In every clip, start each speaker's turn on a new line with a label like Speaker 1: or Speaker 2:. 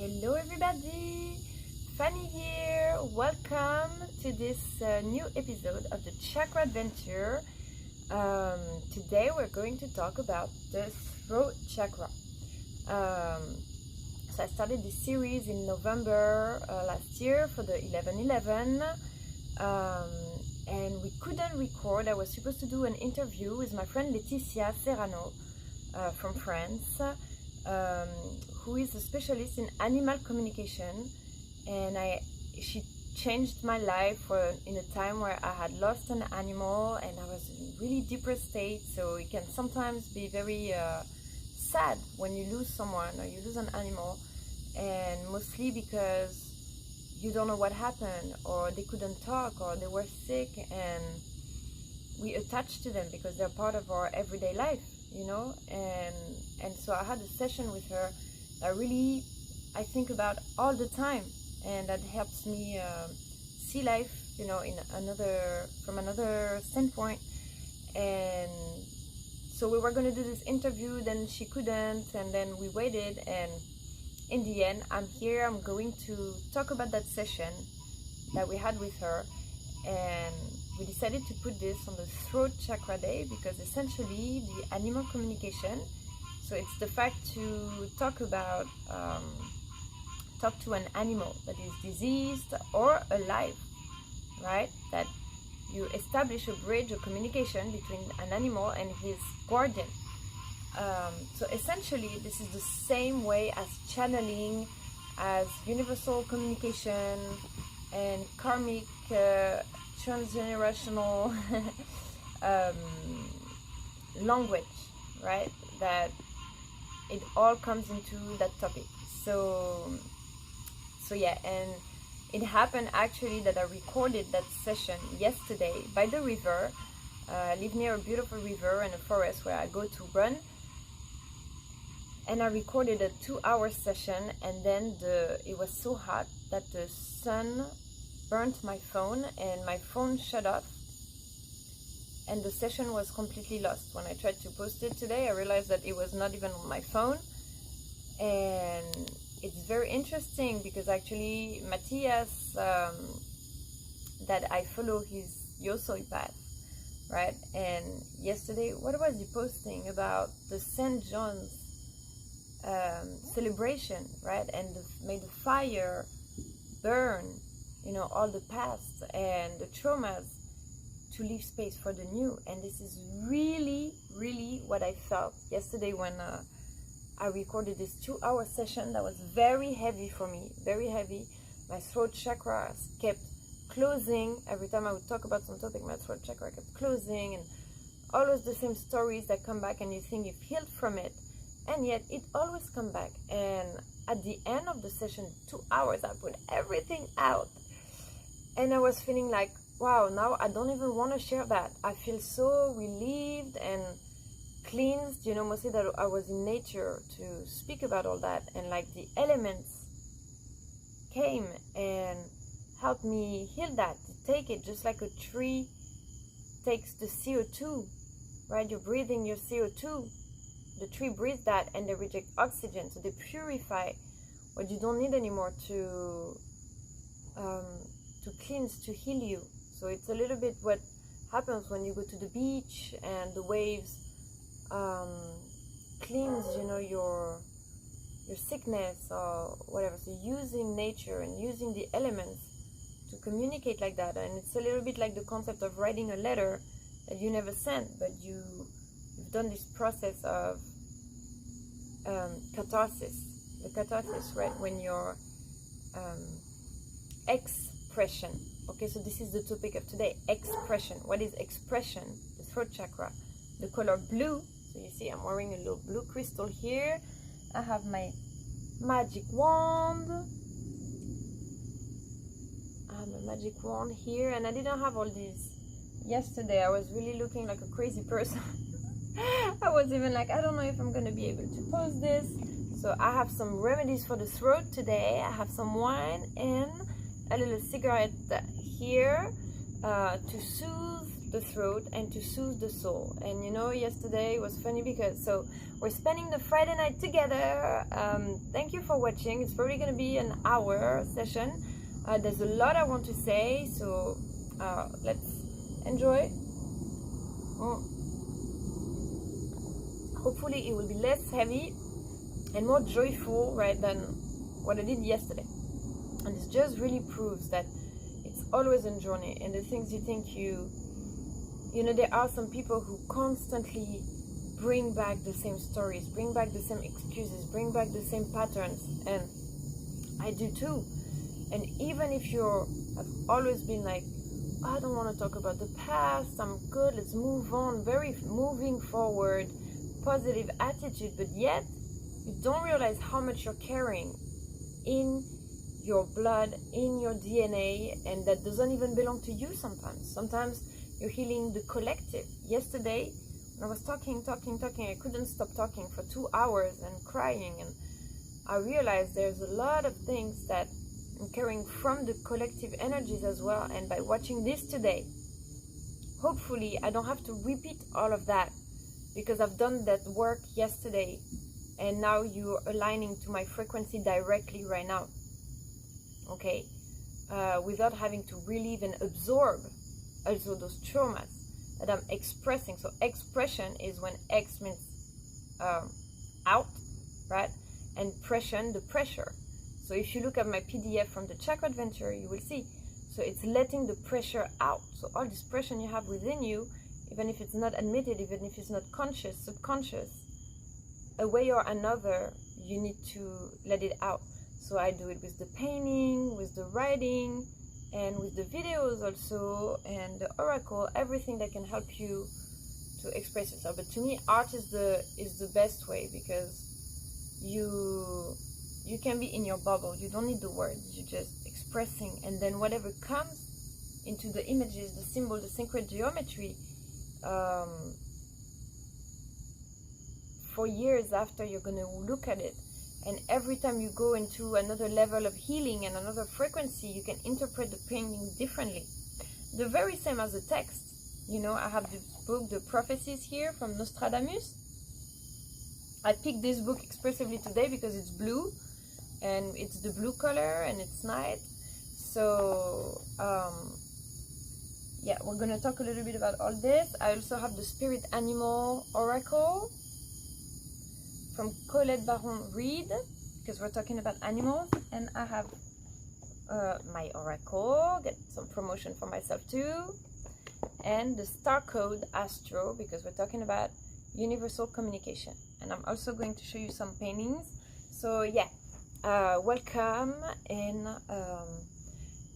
Speaker 1: Hello everybody, Fanny here. Welcome to this new episode of the Chakradventure. Today we're going to talk about the Throat Chakra. So I started this series in November last year for the 11/11, and we couldn't record. I was supposed to do an interview with my friend Laetitia Serrano from France, who is a specialist in animal communication, and she changed my life in a time where I had lost an animal and I was in a really depressed state. So it can sometimes be very sad when you lose someone or you lose an animal, and mostly because you don't know what happened, or they couldn't talk, or they were sick, and we attach to them because they're part of our everyday life, you know. And so I had a session with her that really I think about all the time, and that helps me see life, you know, from another standpoint. And so we were going to do this interview, then she couldn't, and then we waited, and in the end I'm here. I'm going to talk about that session that we had with her, and we decided to put this on the Throat Chakra Day because essentially the animal communication, so it's the fact to talk to an animal that is diseased or alive, right? That you establish a bridge of communication between an animal and his guardian. So essentially this is the same way as channeling, as universal communication and karmic transgenerational language, right? That it all comes into that topic. So yeah, and it happened actually that I recorded that session yesterday by the river. I live near a beautiful river and a forest where I go to run, and I recorded a 2-hour session, and then it was so hot that the sun burnt my phone and my phone shut off, and the session was completely lost. When I tried to post it today, I realized that it was not even on my phone. And it's very interesting because actually Matthias, that I follow his Yosoi path, right? And yesterday, what was he posting about the St. John's celebration, right? And made the fire burn, you know, all the past and the traumas to leave space for the new. And this is really, really what I felt yesterday when I recorded this 2-hour session that was very heavy for me, very heavy. My throat chakra kept closing. Every time I would talk about some topic, my throat chakra kept closing, and always the same stories that come back, and you think you've healed from it, and yet it always comes back. And at the end of the session, 2 hours, I put everything out, and I was feeling like, wow, now I don't even want to share that. I feel so relieved and cleansed, you know, mostly that I was in nature to speak about all that, and like the elements came and helped me heal that, to take it, just like a tree takes the CO2, right? You're breathing your CO2, the tree breathes that, and they reject oxygen, so they purify what you don't need anymore to cleanse, to heal you. So it's a little bit what happens when you go to the beach and the waves cleanse, you know, your sickness or whatever. So using nature and using the elements to communicate like that. And it's a little bit like the concept of writing a letter that you never sent, but you've done this process of catharsis. The catharsis, right? When your expression. Okay, so this is the topic of today, expression. What is expression? The throat chakra. The color blue. So you see I'm wearing a little blue crystal here. I have my magic wand. I have my magic wand here, and I didn't have all these yesterday. I was really looking like a crazy person. I was even like, I don't know if I'm going to be able to post this. So I have some remedies for the throat today. I have some wine and a little cigarette here to soothe the throat and to soothe the soul. And you know, yesterday was funny because we're spending the Friday night together. Thank you for watching. It's probably going to be an hour session. There's a lot I want to say, so let's enjoy. Hopefully it will be less heavy and more joyful, right, than what I did yesterday. And this just really proves that it's always a journey, and the things you think you know, there are some people who constantly bring back the same stories, bring back the same excuses, bring back the same patterns, and I do too. And even if have always been like, I don't want to talk about the past, I'm good, let's move on, very moving forward, positive attitude, but yet you don't realize how much you're carrying in your blood, in your DNA, and that doesn't even belong to you sometimes. Sometimes you're healing the collective. Yesterday, when I was talking, I couldn't stop talking for 2 hours and crying, and I realized there's a lot of things that I'm carrying from the collective energies as well. And by watching this today, hopefully I don't have to repeat all of that, because I've done that work yesterday, and now you're aligning to my frequency directly right now. Okay, without having to relieve and absorb also those traumas that I'm expressing. So expression is when X means out, right? And pression, the pressure. So if you look at my PDF from the Chakradventure, you will see. So it's letting the pressure out. So all this pressure you have within you, even if it's not admitted, even if it's not conscious, subconscious, a way or another, you need to let it out. So I do it with the painting, with the writing, and with the videos also, and the oracle, everything that can help you to express yourself. But to me, art is the best way, because you can be in your bubble. You don't need the words. You're just expressing, and then whatever comes into the images, the symbol, the sacred geometry, for years after, you're going to look at it. And every time you go into another level of healing and another frequency, you can interpret the painting differently. The very same as the text. You know, I have this book, The Prophecies, here from Nostradamus. I picked this book expressively today because it's blue, and it's the blue color, and it's night. So, yeah, we're going to talk a little bit about all this. I also have the Spirit Animal Oracle from Colette Baron Reed, because we're talking about animals. And I have my oracle, get some promotion for myself too, and the Star Code Astro, because we're talking about universal communication. And I'm also going to show you some paintings. So yeah, welcome. And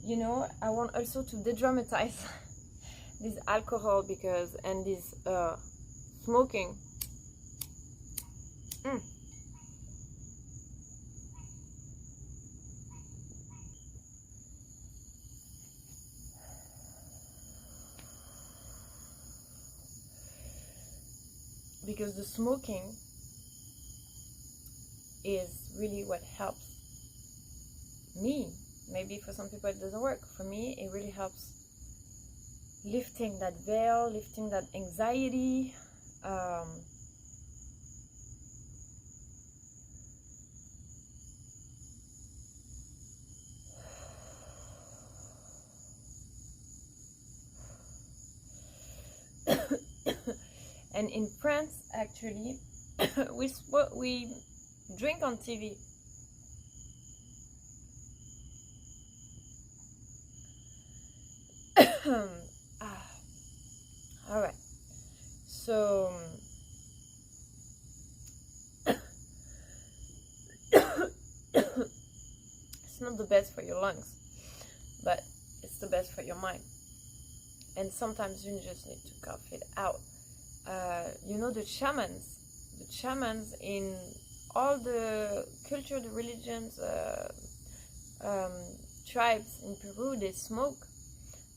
Speaker 1: you know, I want also to de-dramatize this alcohol, because, and this smoking. Because the smoking is really what helps me. Maybe for some people it doesn't work. For me, it really helps lifting that veil, lifting that anxiety. And in France, actually, we drink on TV. All right. So it's not the best for your lungs, but it's the best for your mind. And sometimes you just need to cough it out. You know, the shamans in all the culture, the religions, tribes in Peru, they smoke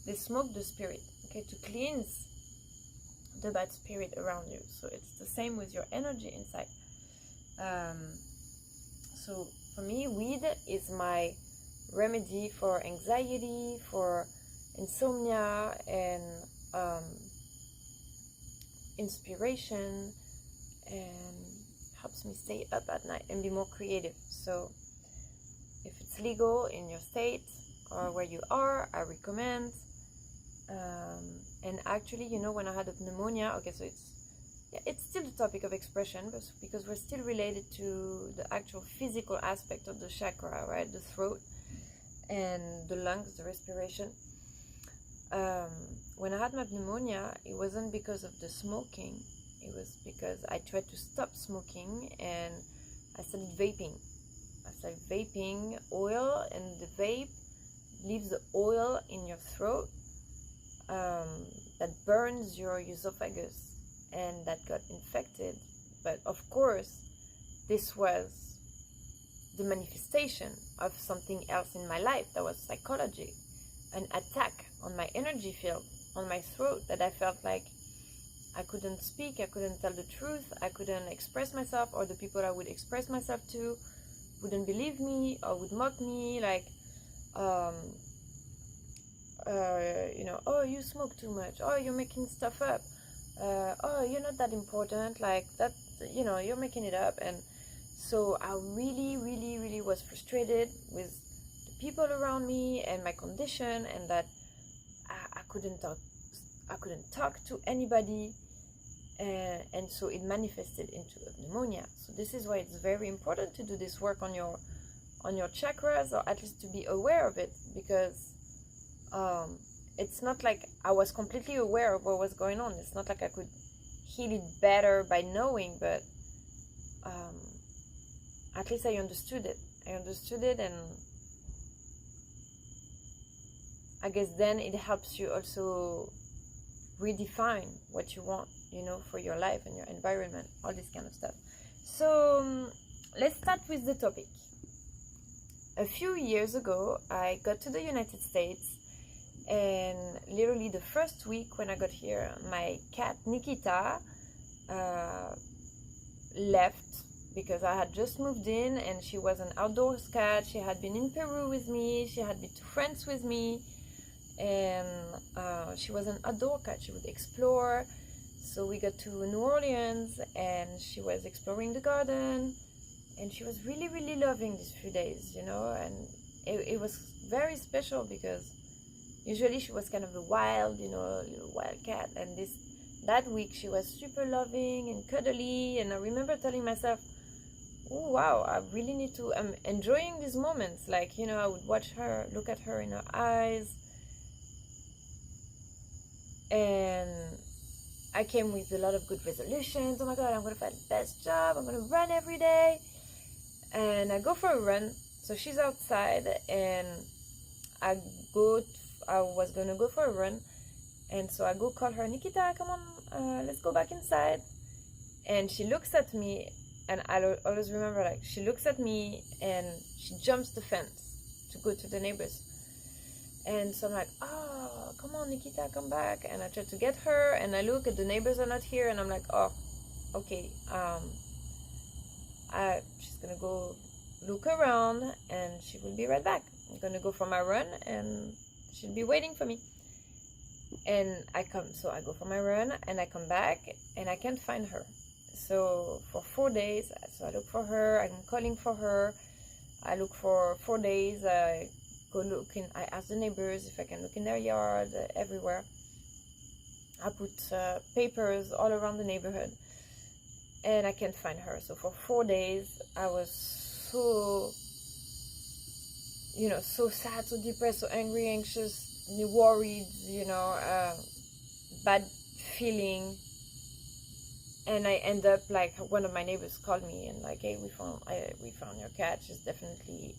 Speaker 1: the spirit, okay, to cleanse the bad spirit around you. So it's the same with your energy inside. So for me, weed is my remedy for anxiety, for insomnia, and inspiration and helps me stay up at night and be more creative. So if it's legal in your state or where you are, I recommend. And actually, you know, when I had a pneumonia, okay, so it's still the topic of expression, but because we're still related to the actual physical aspect of the chakra, right? The throat and the lungs, the respiration. When I had my pneumonia, it wasn't because of the smoking. It was because I tried to stop smoking and I started vaping. I started vaping oil, and the vape leaves the oil in your throat that burns your esophagus, and that got infected. But of course, this was the manifestation of something else in my life. That was psychology, an attack on my energy field, on my throat, that I felt like I couldn't speak, I couldn't tell the truth, I couldn't express myself, or the people I would express myself to wouldn't believe me or would mock me, like, you know, oh, you smoke too much, oh, you're making stuff up, oh, you're not that important, like that, you know, you're making it up. And so I really was frustrated with the people around me and my condition, and that I couldn't talk to anybody, and so it manifested into a pneumonia. So this is why it's very important to do this work on your chakras, or at least to be aware of it, because it's not like I was completely aware of what was going on. It's not like I could heal it better by knowing, but at least I understood it. And I guess then it helps you also redefine what you want, you know, for your life and your environment, all this kind of stuff. So let's start with the topic. A few years ago, I got to the United States, and literally the first week when I got here, my cat Nikita left, because I had just moved in, and she was an outdoors cat. She had been in Peru with me, she had been to France with me, and she was an outdoor cat. She would explore. So we got to New Orleans, and she was exploring the garden, and she was really loving these few days, you know. And it was very special, because usually she was kind of a wild, you know, little wild cat, and that week she was super loving and cuddly. And I remember telling myself, oh wow, I really need to, I'm enjoying these moments, like, you know, I would watch her, look at her in her eyes. And I came with a lot of good resolutions. Oh my god, I'm gonna find the best job, I'm gonna run every day. And I go for a run. So she's outside, and I was gonna go for a run, and so I go call her, Nikita, come on, let's go back inside. And she looks at me, and I always remember, like, she looks at me and she jumps the fence to go to the neighbors. And so I'm like, oh, come on, Nikita, come back. And I try to get her, and I look at the neighbors are not here, and I'm like, oh, okay, she's gonna go look around, and she will be right back. I'm gonna go for my run, and she'll be waiting for me. And I go for my run, and I come back, and I can't find her. So for 4 days, so I look for her, I'm calling for her, I look for 4 days, I ask the neighbors if I can look in their yard, everywhere. I put papers all around the neighborhood, and I can't find her. So for 4 days, I was so sad, so depressed, so angry, anxious, worried, bad feeling. And I end up, like, one of my neighbors called me and like, hey, we found your cat. She's definitely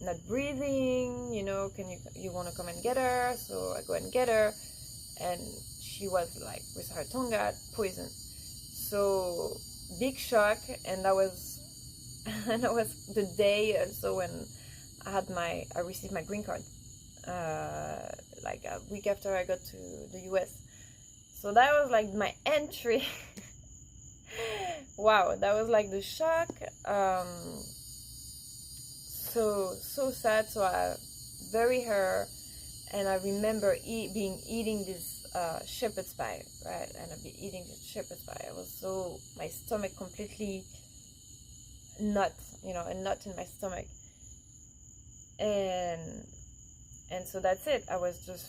Speaker 1: not breathing, you want to come and get her? So I go and get her, and she was, like, with her tongue out, poisoned. So big shock. And that was the day also when I received my green card, like a week after I got to the US. So that was like my entry. Wow, that was like the shock. So sad. So I bury her, And I remember eating this shepherd's pie, right? And I'd be eating this shepherd's pie. I was so, my stomach completely nut, a nut in my stomach. And so that's it. I was just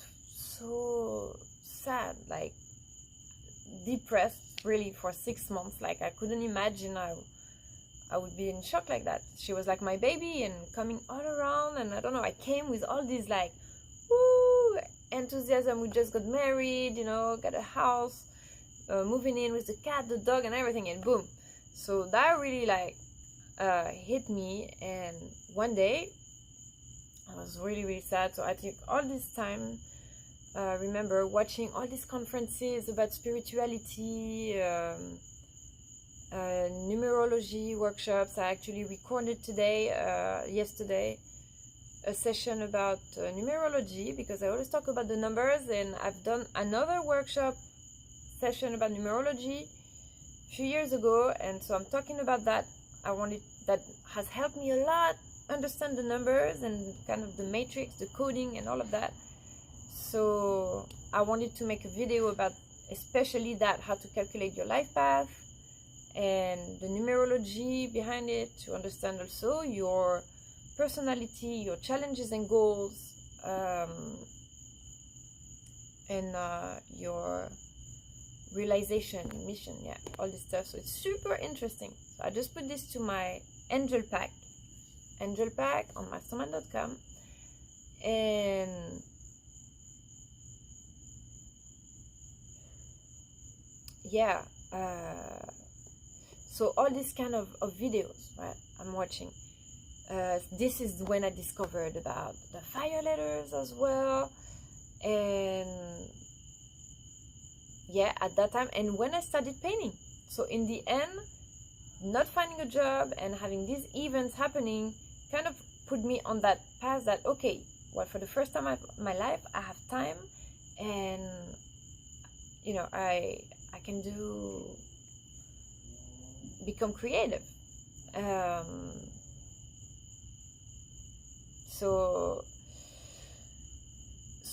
Speaker 1: so sad, like depressed really for 6 months. Like I couldn't imagine I would be in shock like that. She was like my baby and coming all around, and I don't know, I came with all these like woo enthusiasm. We just got married, got a house, moving in with the cat, the dog, and everything, and boom. So that really like hit me. And one day I was really, really sad. So I took all this time, remember watching all these conferences about spirituality, numerology workshops. I actually recorded yesterday, a session about numerology, because I always talk about the numbers, and I've done another workshop session about numerology a few years ago, and so I'm talking about that. That has helped me a lot understand the numbers and kind of the matrix, the coding, and all of that. So I wanted to make a video about especially that, how to calculate your life path and the numerology behind it, to understand also your personality, your challenges and goals, and your realization, mission, all this stuff. So it's super interesting. So I just put this to my angel pack on mastermind.com, and so all this kind of videos, right, I'm watching. This is when I discovered about the fire letters as well, and at that time, and when I started painting. So in the end, not finding a job and having these events happening kind of put me on that path that, okay, well, for the first time in my life, I have time, and I can become creative.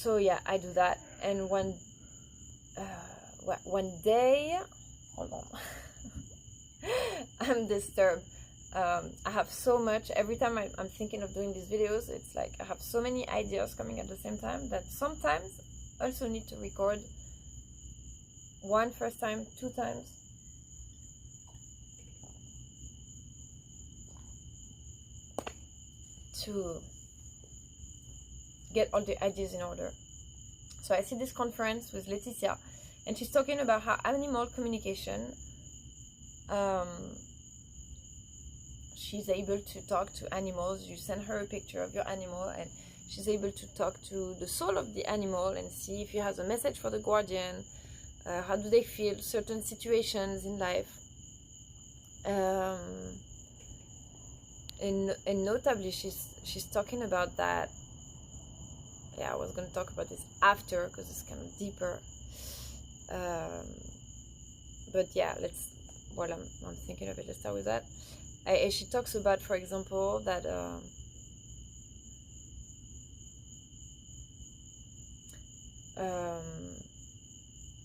Speaker 1: So yeah, I do that. And one day, hold on, I'm disturbed. I have so much. Every time I'm thinking of doing these videos, it's like I have so many ideas coming at the same time that sometimes I also need to record one first time, 2 times. To get all the ideas in order. So I see this conference with Laetitia, and she's talking about how animal communication, she's able to talk to animals. You send her a picture of your animal, and she's able to talk to the soul of the animal and see if he has a message for the guardian. How do they feel certain situations in life? And notably, she's talking about that. I was going to talk about this after, because it's kind of deeper. But while I'm thinking of it, let's start with that. She talks about, for example, that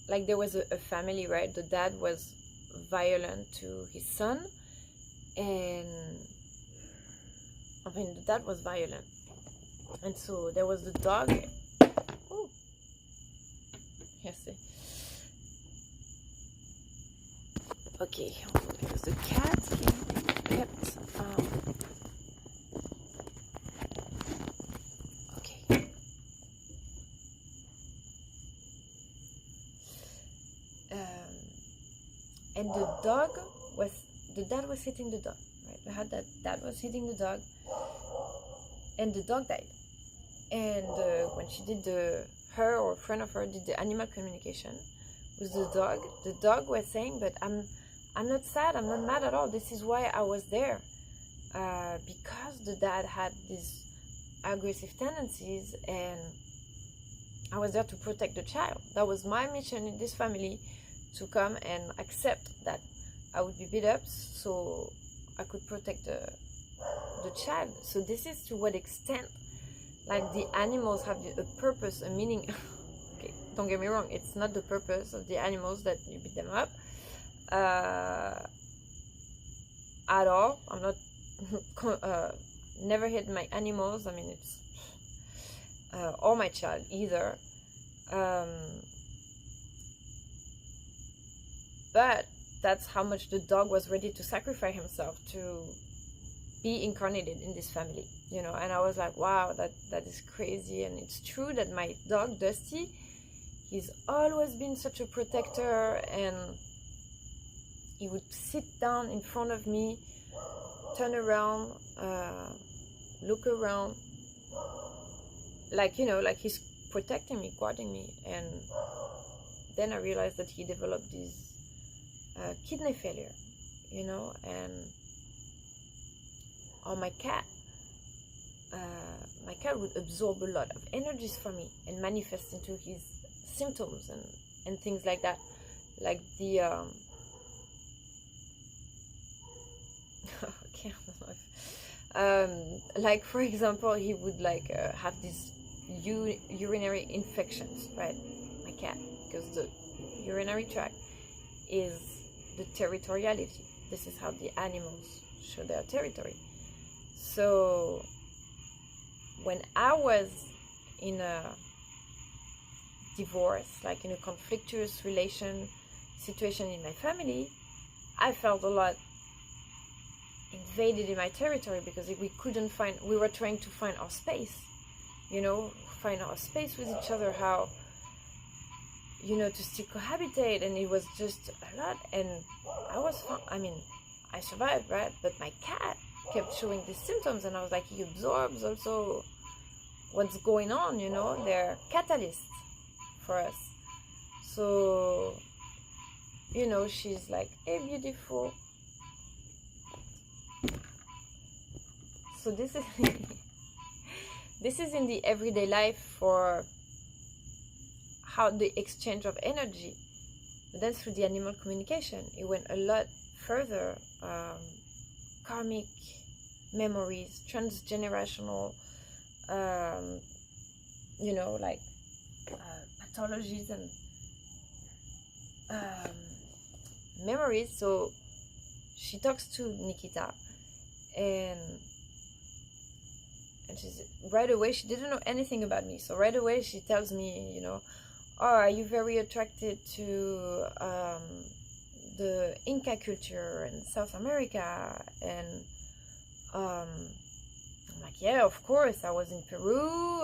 Speaker 1: like there was a family, right? The dad was violent to his son, and the dad was violent, and so there was the dog. Oh, yes. Okay, because the cat kept. Okay. And the dad was hitting the dog. Right, we had that dad was hitting the dog, and the dog died. And when she did her or a friend of her did the animal communication with the dog was saying, but I'm not sad, I'm not mad at all. This is why I was there, because the dad had these aggressive tendencies, and I was there to protect the child. That was my mission in this family, to come and accept that I would be beat up, so I could protect the child. So this is to what extent like the animals have a purpose, a meaning. Okay, don't get me wrong, it's not the purpose of the animals that you beat them up at all. I'm not never hit my animals. I mean, it's or my child either. But that's how much the dog was ready to sacrifice himself to be incarnated in this family, you know. And I was like, wow, that is crazy. And it's true that my dog Dusty, he's always been such a protector, and he would sit down in front of me, turn around, look around, like, you know, like he's protecting me, guarding me. And then I realized that he developed this kidney failure, you know. And or my cat would absorb a lot of energies from me and manifest into his symptoms and things like that, like the okay, I don't know if, like for example, he would like have these urinary infections, right? My cat, because the urinary tract is the territoriality. This is how the animals show their territory. So when I was in a divorce, like in a conflictuous situation in my family, I felt a lot invaded in my territory, because we were trying to find our space, you know, find our space with each other, how, you know, to still cohabitate. And it was just a lot. And I survived, right? But my cat kept showing these symptoms, and I was like, he absorbs also what's going on, you know. They're catalysts for us. So, you know, she's like, hey, beautiful. So this is this is in the everyday life for how the exchange of energy. But then through the animal communication, it went a lot further. Karmic memories, transgenerational, you know, like pathologies and memories. So she talks to Nikita, and she's right away, she didn't know anything about me, so right away she tells me, you know, oh, are you very attracted to the Inca culture in South America? And I'm like, yeah, of course, I was in Peru.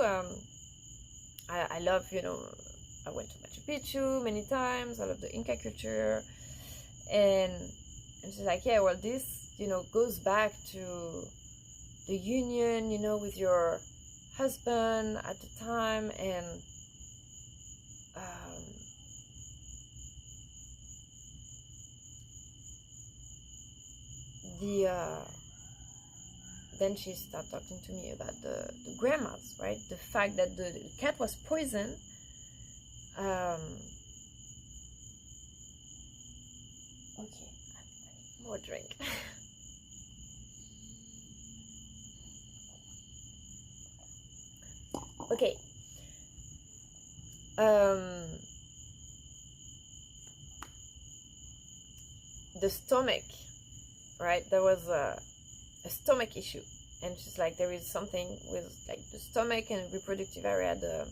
Speaker 1: I love, you know, I went to Machu Picchu many times. I love the Inca culture. And she's like, yeah, well, this, you know, goes back to the union, you know, with your husband at the time. And then she started talking to me about the grandmas, right? The fact that the cat was poisoned. Okay, I need more drink. Okay. The stomach, right? There was a stomach issue, and she's like, there is something with like the stomach and reproductive area, the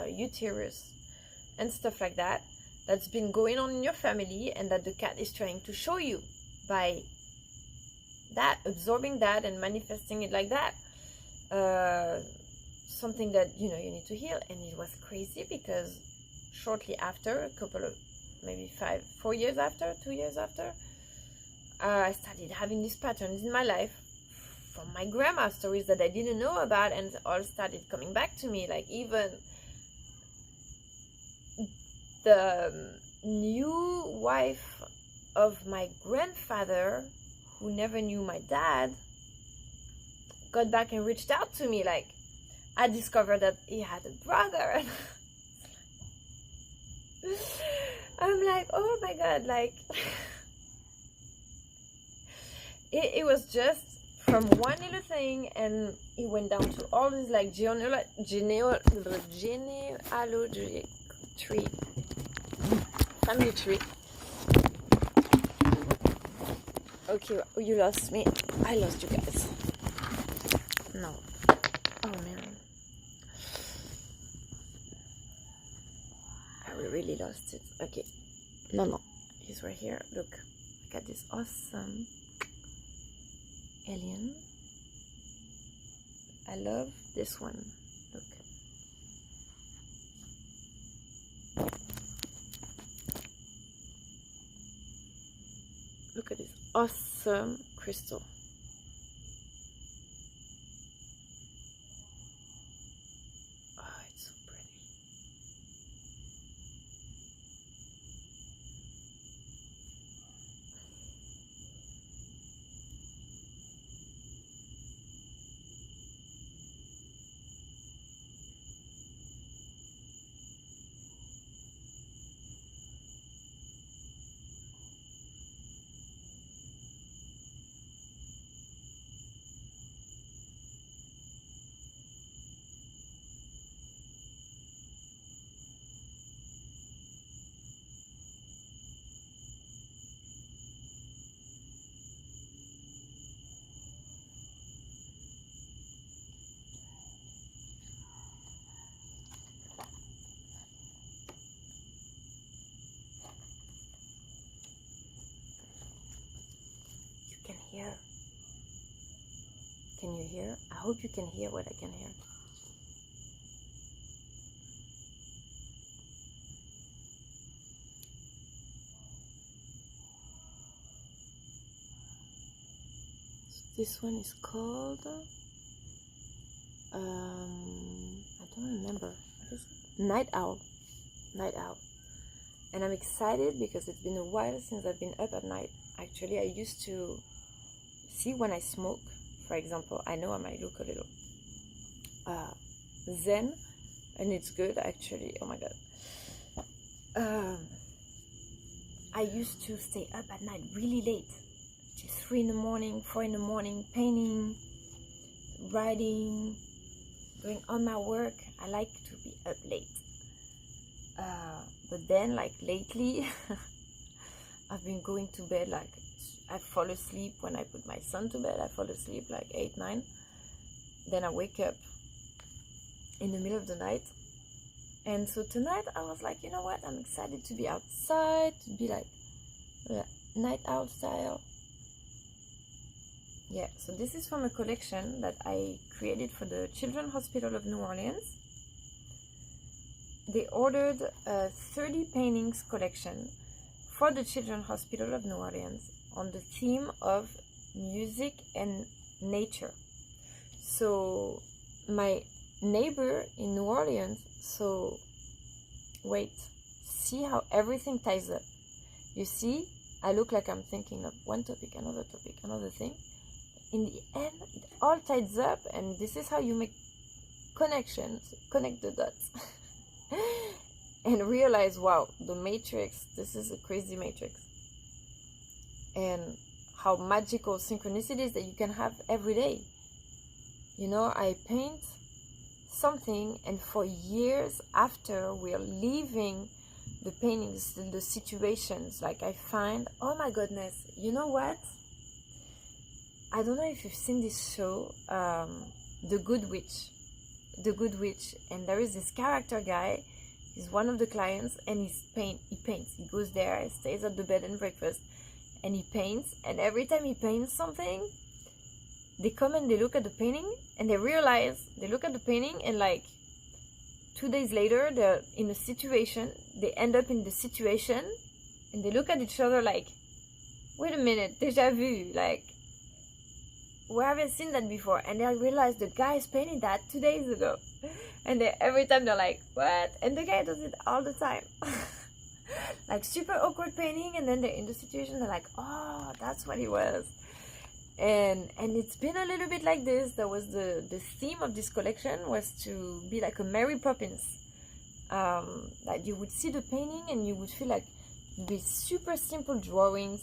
Speaker 1: uterus and stuff like that, that's been going on in your family, and that the cat is trying to show you by that, absorbing that and manifesting it like that. Something that, you know, you need to heal. And it was crazy, because shortly after, a couple of maybe 4 years after, 2 years after, I started having these patterns in my life from my grandma, stories that I didn't know about, and all started coming back to me. Like even the new wife of my grandfather, who never knew my dad, got back and reached out to me. Like, I discovered that he had a brother. I'm like, oh my god, like it was just from one little thing, and it went down to all this like genealogy tree, family tree. Okay, you lost me. I lost you guys. No. Oh man. I really lost it. Okay. No. He's right here. Look. I got this awesome alien. I love this one. Look. Look at this awesome crystal. Oh, it's so pretty. Hear. Can you hear? I hope you can hear what I can hear. So this one is called I don't remember. What is it? Night Owl. Night Owl. And I'm excited because it's been a while since I've been up at night. Actually, I used to see when I smoke, for example. I know I might look a little zen, and it's good actually. Oh my god. I used to stay up at night really late, just 3 in the morning, 4 in the morning, painting, writing, doing all my work. I like to be up late. But then, like lately, I've been going to bed like, I fall asleep when I put my son to bed. I fall asleep like 8, 9. Then I wake up in the middle of the night. And so tonight I was like, you know what? I'm excited to be outside, to be like night owl style. Yeah, so this is from a collection that I created for the Children's Hospital of New Orleans. They ordered a 30 paintings collection for the Children's Hospital of New Orleans on the theme of music and nature. So my neighbor in New Orleans, so wait, see how everything ties up. You see, I look like I'm thinking of one topic, another thing. In the end, it all ties up, and this is how you make connections, connect the dots. And realize, wow, the matrix, this is a crazy matrix. And how magical synchronicities that you can have every day. You know, I paint something, and for years after we're leaving the paintings, the situations, like I find, oh my goodness, you know what? I don't know if you've seen this show, The Good Witch. The Good Witch. And there is this character guy. He's one of the clients, and he paints. He goes there, he stays at the bed and breakfast, and he paints. And every time he paints something, they come and they look at the painting, and they realize, they look at the painting, and like 2 days later, they're in a situation, they end up in the situation, and they look at each other like, wait a minute, déjà vu, like, where have I seen that before? And they realize the guy painted that 2 days ago. And every time they're like, what? And the guy does it all the time. Like super awkward painting, and then they're in the situation, they're like, oh, that's what it was. And it's been a little bit like this. There was the theme of this collection was to be like a Mary Poppins. That you would see the painting and you would feel like it'd be super simple drawings,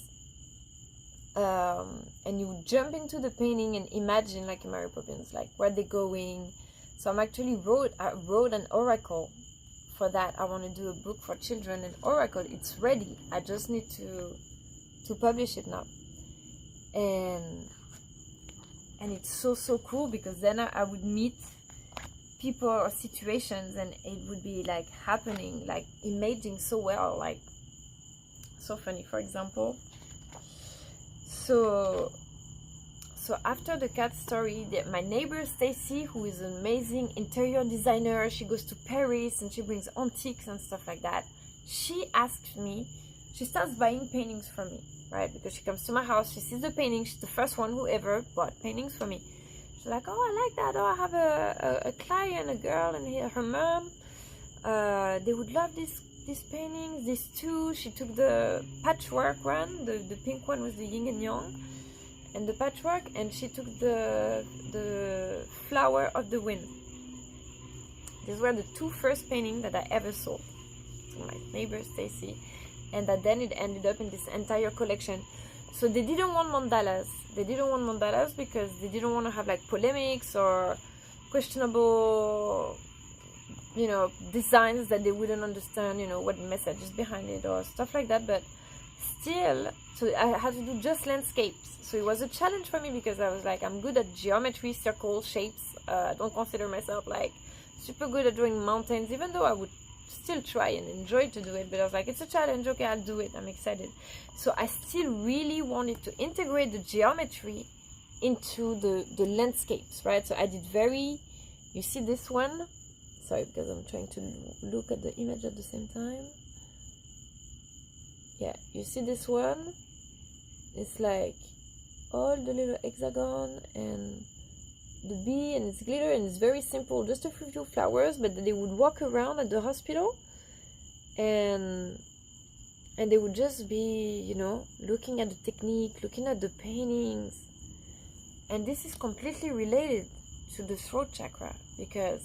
Speaker 1: and you jump into the painting and imagine, like in Mary Poppins, like where they're going. So I wrote an oracle for that. I want to do a book for children, an oracle. It's ready. I just need to publish it now. And it's so cool, because then I would meet people or situations, and it would be like happening, like imaging so well, like so funny. For example, so after the cat story, my neighbor Stacy, who is an amazing interior designer, she goes to Paris and she brings antiques and stuff like that. She asked me, she starts buying paintings from me, right? Because she comes to my house, she sees the paintings. She's the first one who ever bought paintings for me. She's like, oh, I like that. Oh, I have a client, a girl, and her mom. They would love these paintings. These two. She took the patchwork one, the pink one was the yin and yang, and the patchwork, and she took the flower of the wind. These were the two first paintings that I ever sold to my neighbor Stacy, and that then it ended up in this entire collection. So they didn't want mandalas. They didn't want mandalas because they didn't want to have like polemics or questionable, designs that they wouldn't understand, what message is behind it or stuff like that. But still, so I had to do just landscapes. So it was a challenge for me, because I was like, I'm good at geometry, circles, shapes. I don't consider myself like super good at drawing mountains, even though I would still try and enjoy to do it. But I was like, it's a challenge, okay, I'll do it, I'm excited. So I still really wanted to integrate the geometry into the landscapes, right? So I did you see this one, sorry, because I'm trying to look at the image at the same time. Yeah, you see this one? It's like all the little hexagon and the bee and its glitter, and it's very simple, just a few flowers, but they would walk around at the hospital and they would just be, looking at the technique, looking at the paintings. And this is completely related to the throat chakra, because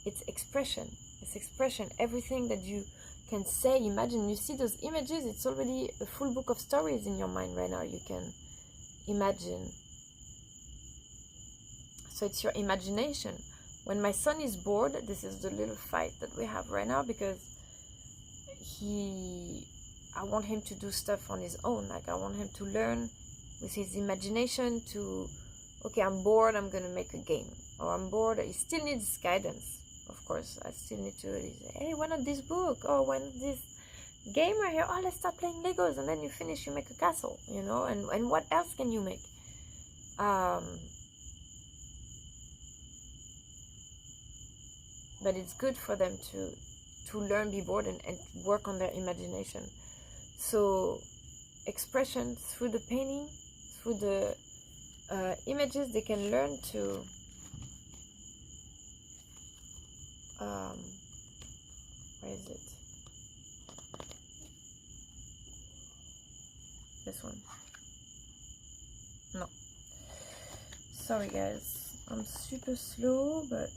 Speaker 1: it's expression. Everything that you can say, imagine, you see those images, it's already a full book of stories in your mind right now. You can imagine. So it's your imagination. When my son is bored, this is the little fight that we have right now, because I want him to do stuff on his own. Like, I want him to learn with his imagination to, okay, I'm bored, I'm going to make a game. Or I'm bored, he still needs guidance. Of course, I still need to say, hey, why not this book? Or why not this game right here? Oh, let's start playing Legos. And then you finish, you make a castle, and what else can you make? But it's good for them to learn, be bored, and work on their imagination. So expression through the painting, through the images, they can learn to where is it? This one. No. Sorry guys, I'm super slow, but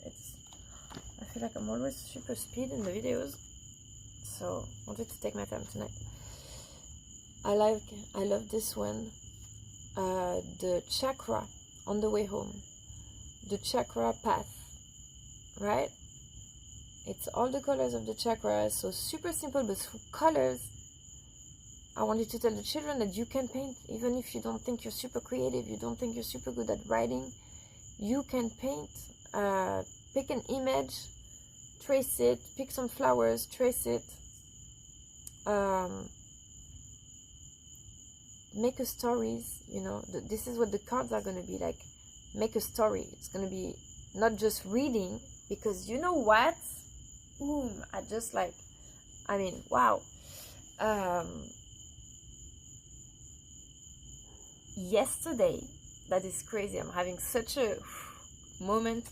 Speaker 1: I feel like I'm always super speed in the videos, so I wanted to take my time tonight. I love this one, the chakra on the way home, the chakra path, right? It's all the colors of the chakra, so super simple, but through colors. I wanted to tell the children that you can paint, even if you don't think you're super creative, you don't think you're super good at writing, you can paint. Pick an image, trace it, pick some flowers, trace it, make a stories, this is what the cards are going to be like. Make a story. It's going to be not just reading, because you know what? Boom, wow. Yesterday, that is crazy. I'm having such a moment.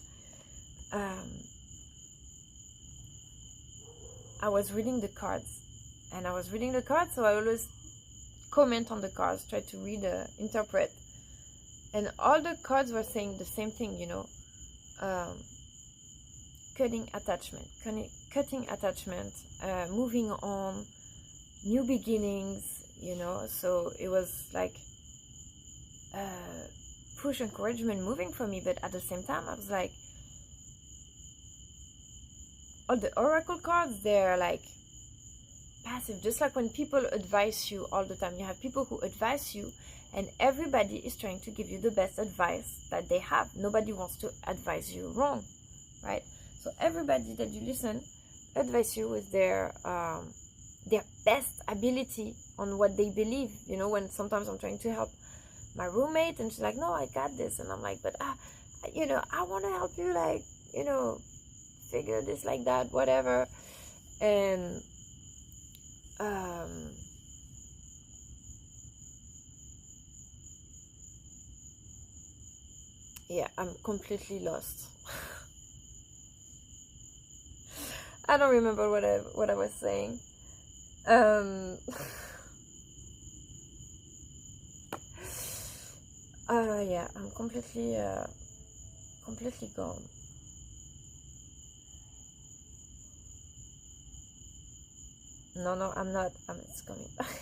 Speaker 1: I was reading the cards, so I always comment on the cards, try to read, interpret, and all the cards were saying the same thing, cutting attachment, moving on, new beginnings, you know. So it was like push, encouragement, moving for me. But at the same time, I was like, all the oracle cards, they're like passive. Just like when people advise you all the time, you have people who advise you, and everybody is trying to give you the best advice that they have. Nobody wants to advise you wrong, right? So everybody that you listen advise you with their best ability on what they believe. You know, when sometimes I'm trying to help my roommate and she's like, no, I got this, and I'm like, but you know, I want to help you, like, you know, figure this, like that, whatever. And yeah, I'm completely lost. I don't remember what I was saying. Yeah, I'm completely gone. No, I'm not. It's coming back.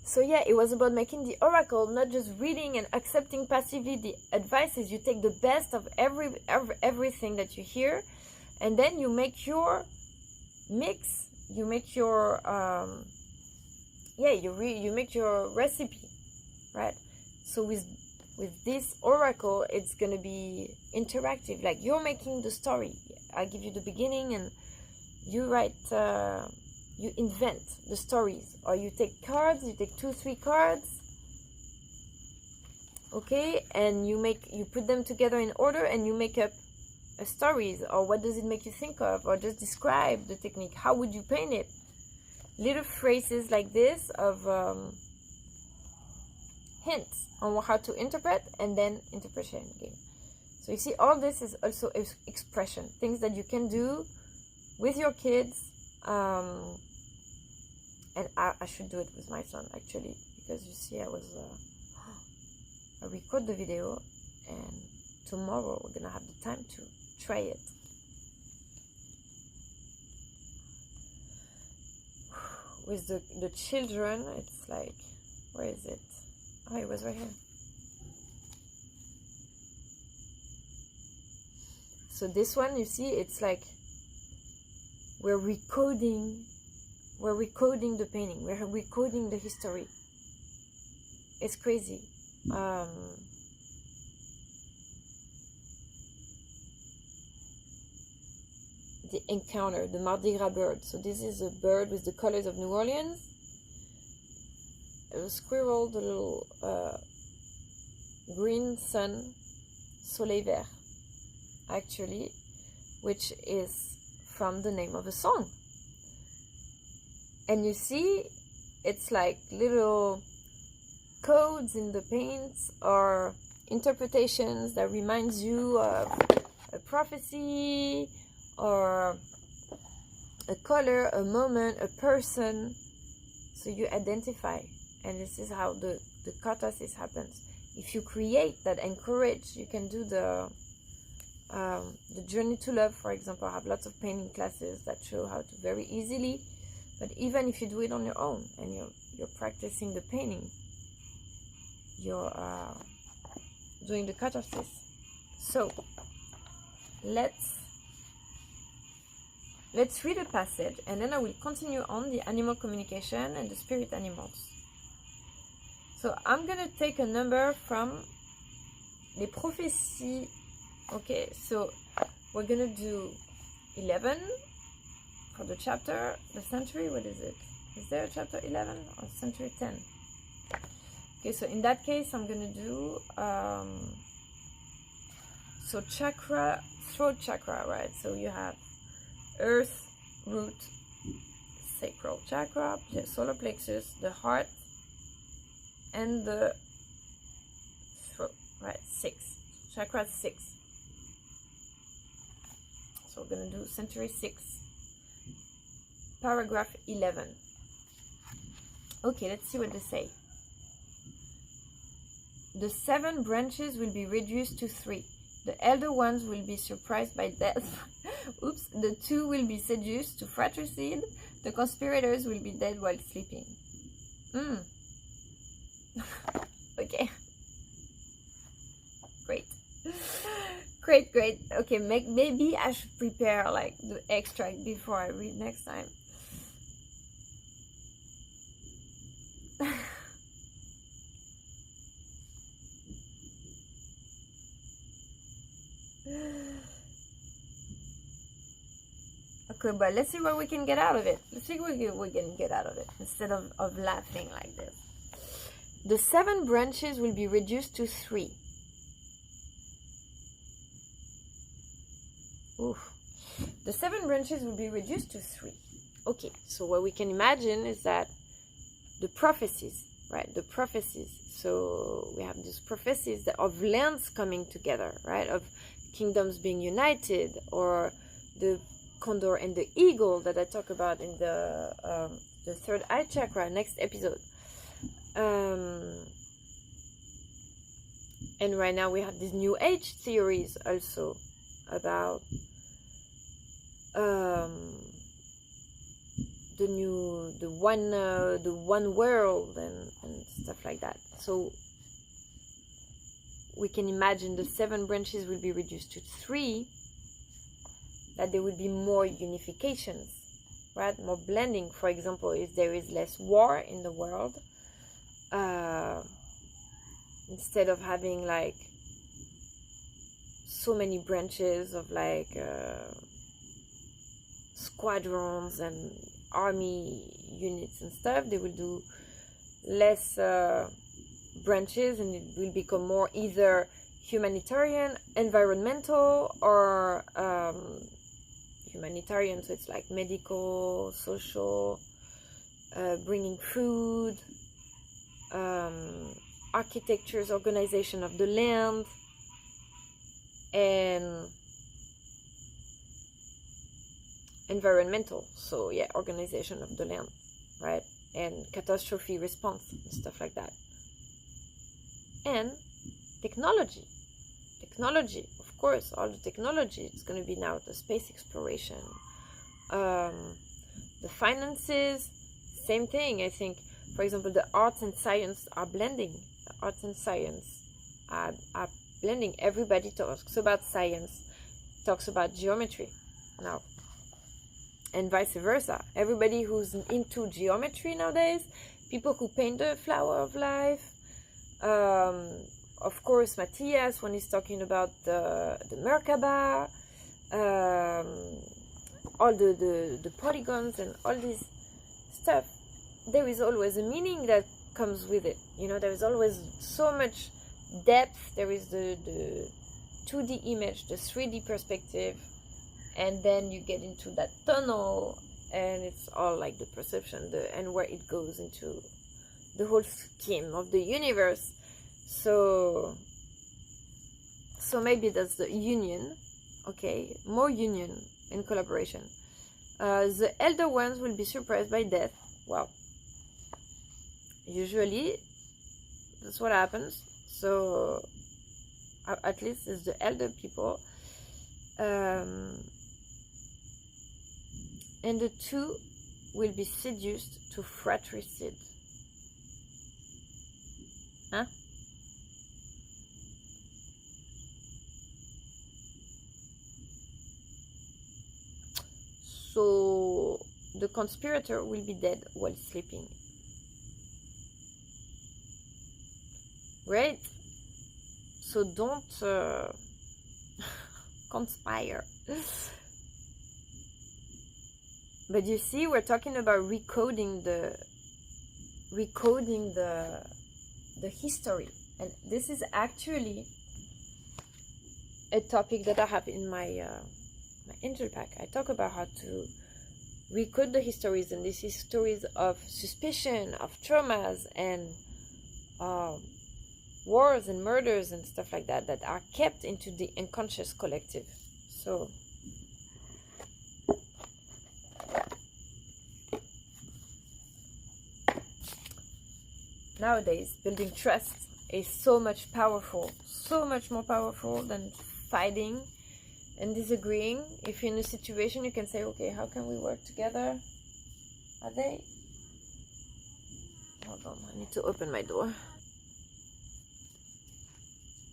Speaker 1: So yeah, it was about making the oracle, not just reading and accepting passively the advices. You take the best of everything that you hear, and then you make your mix. You make your you make your recipe, right? So with this oracle, it's gonna be interactive. Like, you're making the story. I give you the beginning, and you write. You invent the stories, or you take cards. You take 2-3 cards, okay, and you put them together in order, and you make up a stories. Or what does it make you think of? Or just describe the technique. How would you paint it? Little phrases like this of hints on how to interpret, and then interpretation again. So you see, all this is also expression, things that you can do with your kids. And I should do it with my son, actually, because you see, I record the video, and tomorrow we're gonna have the time to try it. With the children, it's like, where is it? Oh, it was right here. So this one, you see, it's like we're recoding the painting, we're recoding the history. It's crazy. The encounter, the Mardi Gras bird. So this is a bird with the colors of New Orleans. A squirrel, the little green sun, soleil vert, actually, which is from the name of a song. And you see, it's like little codes in the paints, or interpretations that reminds you of a prophecy, or a color, a moment, a person. So you identify, and this is how the catharsis happens. If you create that, encourage, you can do the journey to love, for example. I have lots of painting classes that show how to very easily. But even if you do it on your own, and you're practicing the painting, you're doing the catharsis. So let's read a passage, and then I will continue on the animal communication and the spirit animals. So I'm gonna take a number from Les Prophéties. Okay, so we're gonna do 11 for the chapter, the century. What is it? Is there a chapter 11 or century 10? Okay, so in that case, I'm gonna do so chakra, throat chakra, right? So you have earth, root, sacral chakra, solar plexus, the heart, and the throat, right? 6 chakra, 6. So we're gonna do century 6, paragraph 11. Okay, let's see what they say. The 7 branches will be reduced to 3. The elder ones will be surprised by death. Oops. The two will be seduced to fratricide. The conspirators will be dead while sleeping. Okay. Great. Great. Okay, maybe I should prepare like the extract before I read next time. Okay, but let's see what we can get out of it. Let's see what we can get out of it instead of laughing like this. The 7 branches will be reduced to 3. Oof. The 7 branches will be reduced to 3. Okay, so what we can imagine is that the prophecies, right? The prophecies. So we have these prophecies of lands coming together, right? Of kingdoms being united, or the condor and the eagle that I talk about in the third eye chakra next episode. And right now we have these new age theories also about the one world and stuff like that. So we can imagine the 7 branches will be reduced to 3, that there will be more unifications, right? More blending. For example, if there is less war in the world, instead of having like so many branches of like squadrons and army units and stuff, they will do less branches, and it will become more either humanitarian, environmental, or humanitarian, so it's like medical, social, bringing food, architecture's organization of the land, and environmental, so yeah, organization of the land, right? And catastrophe response and stuff like that. And technology, of course, all the technology. It's going to be now the space exploration, the finances, same thing. I think, for example, the arts and science are blending. The arts and science are blending. Everybody talks about science, talks about geometry now, and vice versa. Everybody who's into geometry nowadays, people who paint the flower of life, of course, Matthias, when he's talking about the Merkaba, all the polygons and all this stuff, there is always a meaning that comes with it. You know, there is always so much depth. There is the 2D image, the 3D perspective, and then you get into that tunnel, and it's all like the perception, and where it goes into the whole scheme of the universe. So maybe that's the union, okay? More union and collaboration. The elder ones will be surprised by death. Well, usually that's what happens. So at least it's the elder people. And the 2 will be seduced to fratricide. Huh? So the conspirator will be dead while sleeping. Great. So don't conspire. But you see, we're talking about recoding the history, and this is actually a topic that I have in my my angel pack. I talk about how to recode the histories, and these histories of suspicion, of traumas, and wars and murders and stuff like that are kept into the unconscious collective. So nowadays, building trust is so much more powerful than fighting and disagreeing. If you're in a situation, you can say, okay, how can we work together? Are they? Hold on, I need to open my door.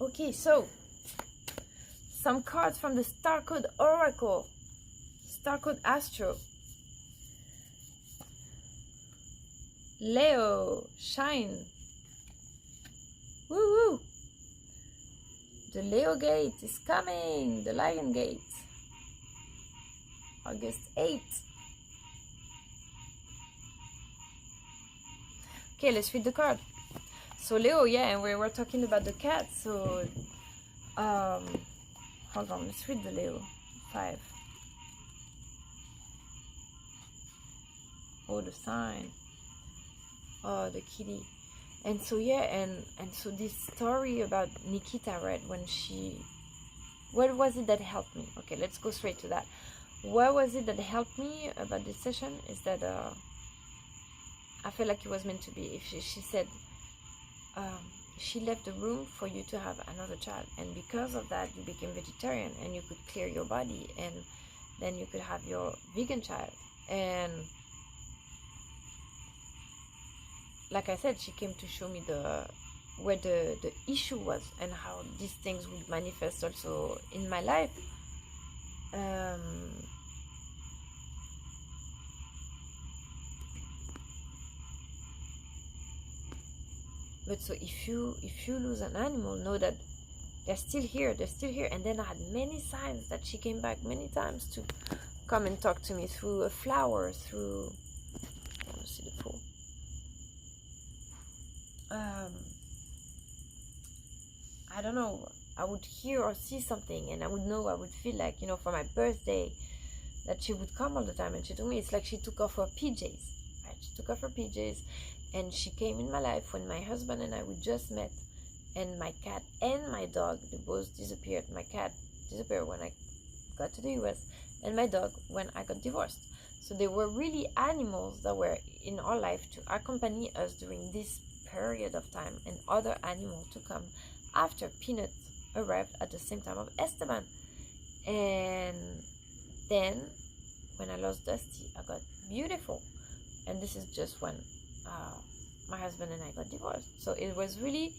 Speaker 1: Okay, so some cards from the Star Code Oracle, Star Code Astro. Leo, shine. Woo woo. The Leo gate is coming. The Lion gate. August 8th. Okay, let's read the card. So Leo, yeah, and we were talking about the cat. So, hold on, let's read the Leo. 5. Oh, the sign. Oh, the kitty. And so yeah, and so this story about Nikita read when she, what was it that helped me? Okay, let's go straight to that. What was it that helped me about this session is that I felt like it was meant to be. If she said she left the room for you to have another child, and because of that you became vegetarian and you could clear your body, and then you could have your vegan child. And like I said, she came to show me where the issue was and how these things would manifest also in my life. But so if you lose an animal, know that they're still here. And then I had many signs that she came back many times to come and talk to me through a flower, through, I want to see the pool. I don't know, I would hear or see something and I would feel like, for my birthday, that she would come all the time. And she told me it's like she took off her PJs, right? She took off her PJs and she came in my life when my husband and I, we just met, and my cat and my dog, they both disappeared. My cat disappeared when I got to the US, and my dog when I got divorced. So they were really animals that were in our life to accompany us during this period of time, and other animals to come after. Peanut arrived at the same time of Esteban. And then when I lost Dusty, I got Beautiful. And this is just when my husband and I got divorced. So it was really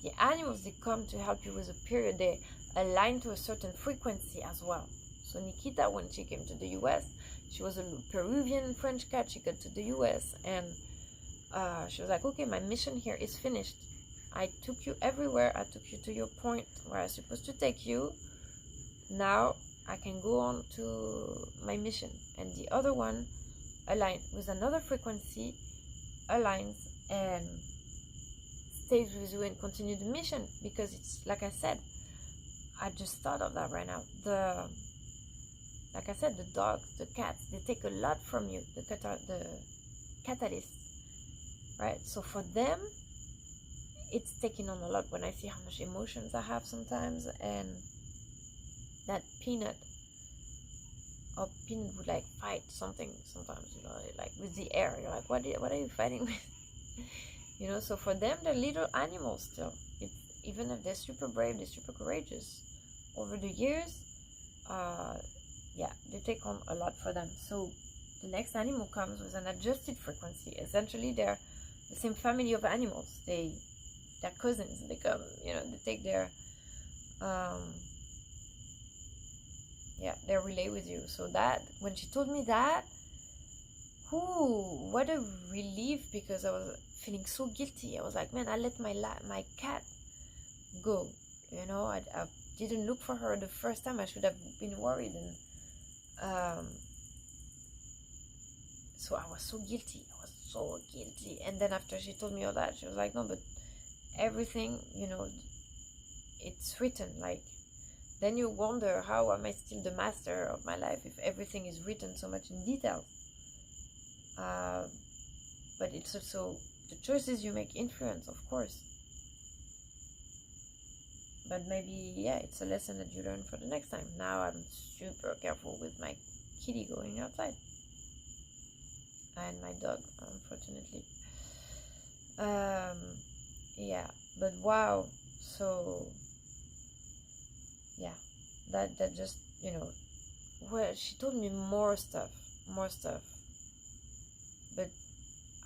Speaker 1: the animals, they come to help you with a period. They align to a certain frequency as well. So Nikita, when she came to the US, she was a Peruvian French cat. She got to the US and she was like, okay, my mission here is finished. I took you everywhere. I took you to your point where I was supposed to take you. Now I can go on to my mission. And the other one aligns with another frequency, aligns and stays with you and continue the mission. Because it's like I said, I just thought of that right now. Like I said, the dogs, the cats, they take a lot from you. The catalysts, right? So for them, it's taking on a lot when I see how much emotions I have sometimes. And that Peanut would like fight something sometimes, like with the air. You're like, what are you fighting with? So for them, they're little animals still. Even if they're super brave, they're super courageous. Over the years, they take on a lot for them. So the next animal comes with an adjusted frequency. Essentially, they're the same family of animals. They're cousins. They come, they take their their relay with you. So that, when she told me that, what a relief, because I was feeling so guilty. I was like, man, I let my cat go. I didn't look for her the first time. I should have been worried. And so I was so guilty. And then after she told me all that, she was like, no, but everything, it's written. Like, then you wonder, how am I still the master of my life if everything is written so much in detail? But it's also the choices you make influence, of course. But maybe, it's a lesson that you learn for the next time. Now I'm super careful with my kitty going outside. And my dog, unfortunately. But wow. So, that just, you know, well, she told me more stuff, but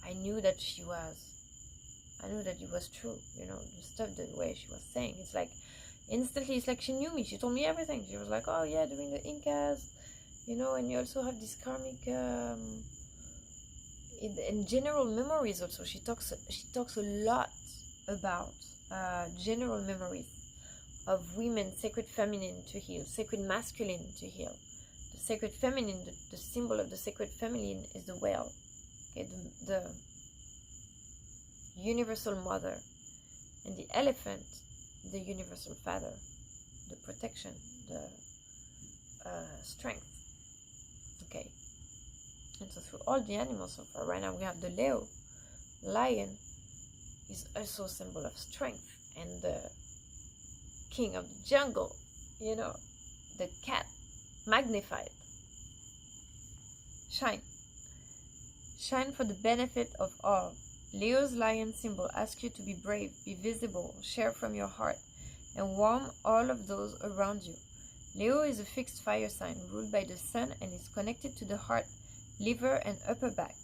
Speaker 1: I knew that it was true, you know, the stuff, the way she was saying, it's like instantly, it's like she knew me. She told me everything. She was like, oh yeah, during the Incas, you know, and you also have this karmic in general memories also. She talks a lot about general memories of women, sacred feminine to heal, sacred masculine to heal. The sacred feminine, the symbol of the sacred feminine is the whale, okay, the universal mother, and the elephant, the universal father, the protection, the strength. Okay, and so through all the animals so far, right now we have the Leo, lion, is also a symbol of strength, and the king of the jungle, you know, the cat, magnified. Shine for the benefit of all. Leo's lion symbol asks you to be brave, be visible, share from your heart, and warm all of those around you. Leo is a fixed fire sign ruled by the sun and is connected to the heart, liver, and upper back.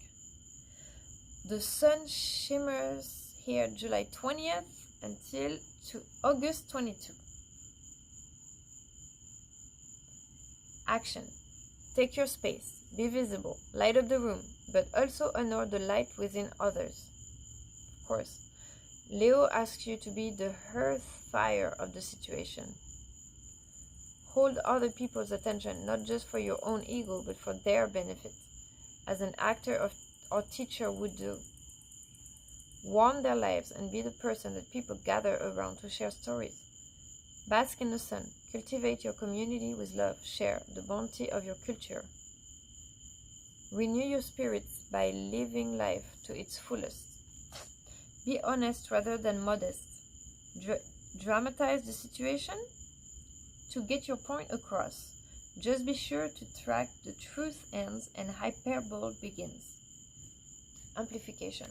Speaker 1: The sun shimmers here July 20th until to August 22. Action. Take your space, be visible, light up the room, but also honor the light within others. Of course, Leo asks you to be the hearth fire of the situation. Hold other people's attention, not just for your own ego, but for their benefit, as an actor or teacher would do. Warm their lives and be the person that people gather around to share stories. Bask in the sun. Cultivate your community with love. Share the bounty of your culture. Renew your spirits by living life to its fullest. Be honest rather than modest. Dramatize the situation to get your point across. Just be sure to track the truth ends and hyperbole begins. Amplification.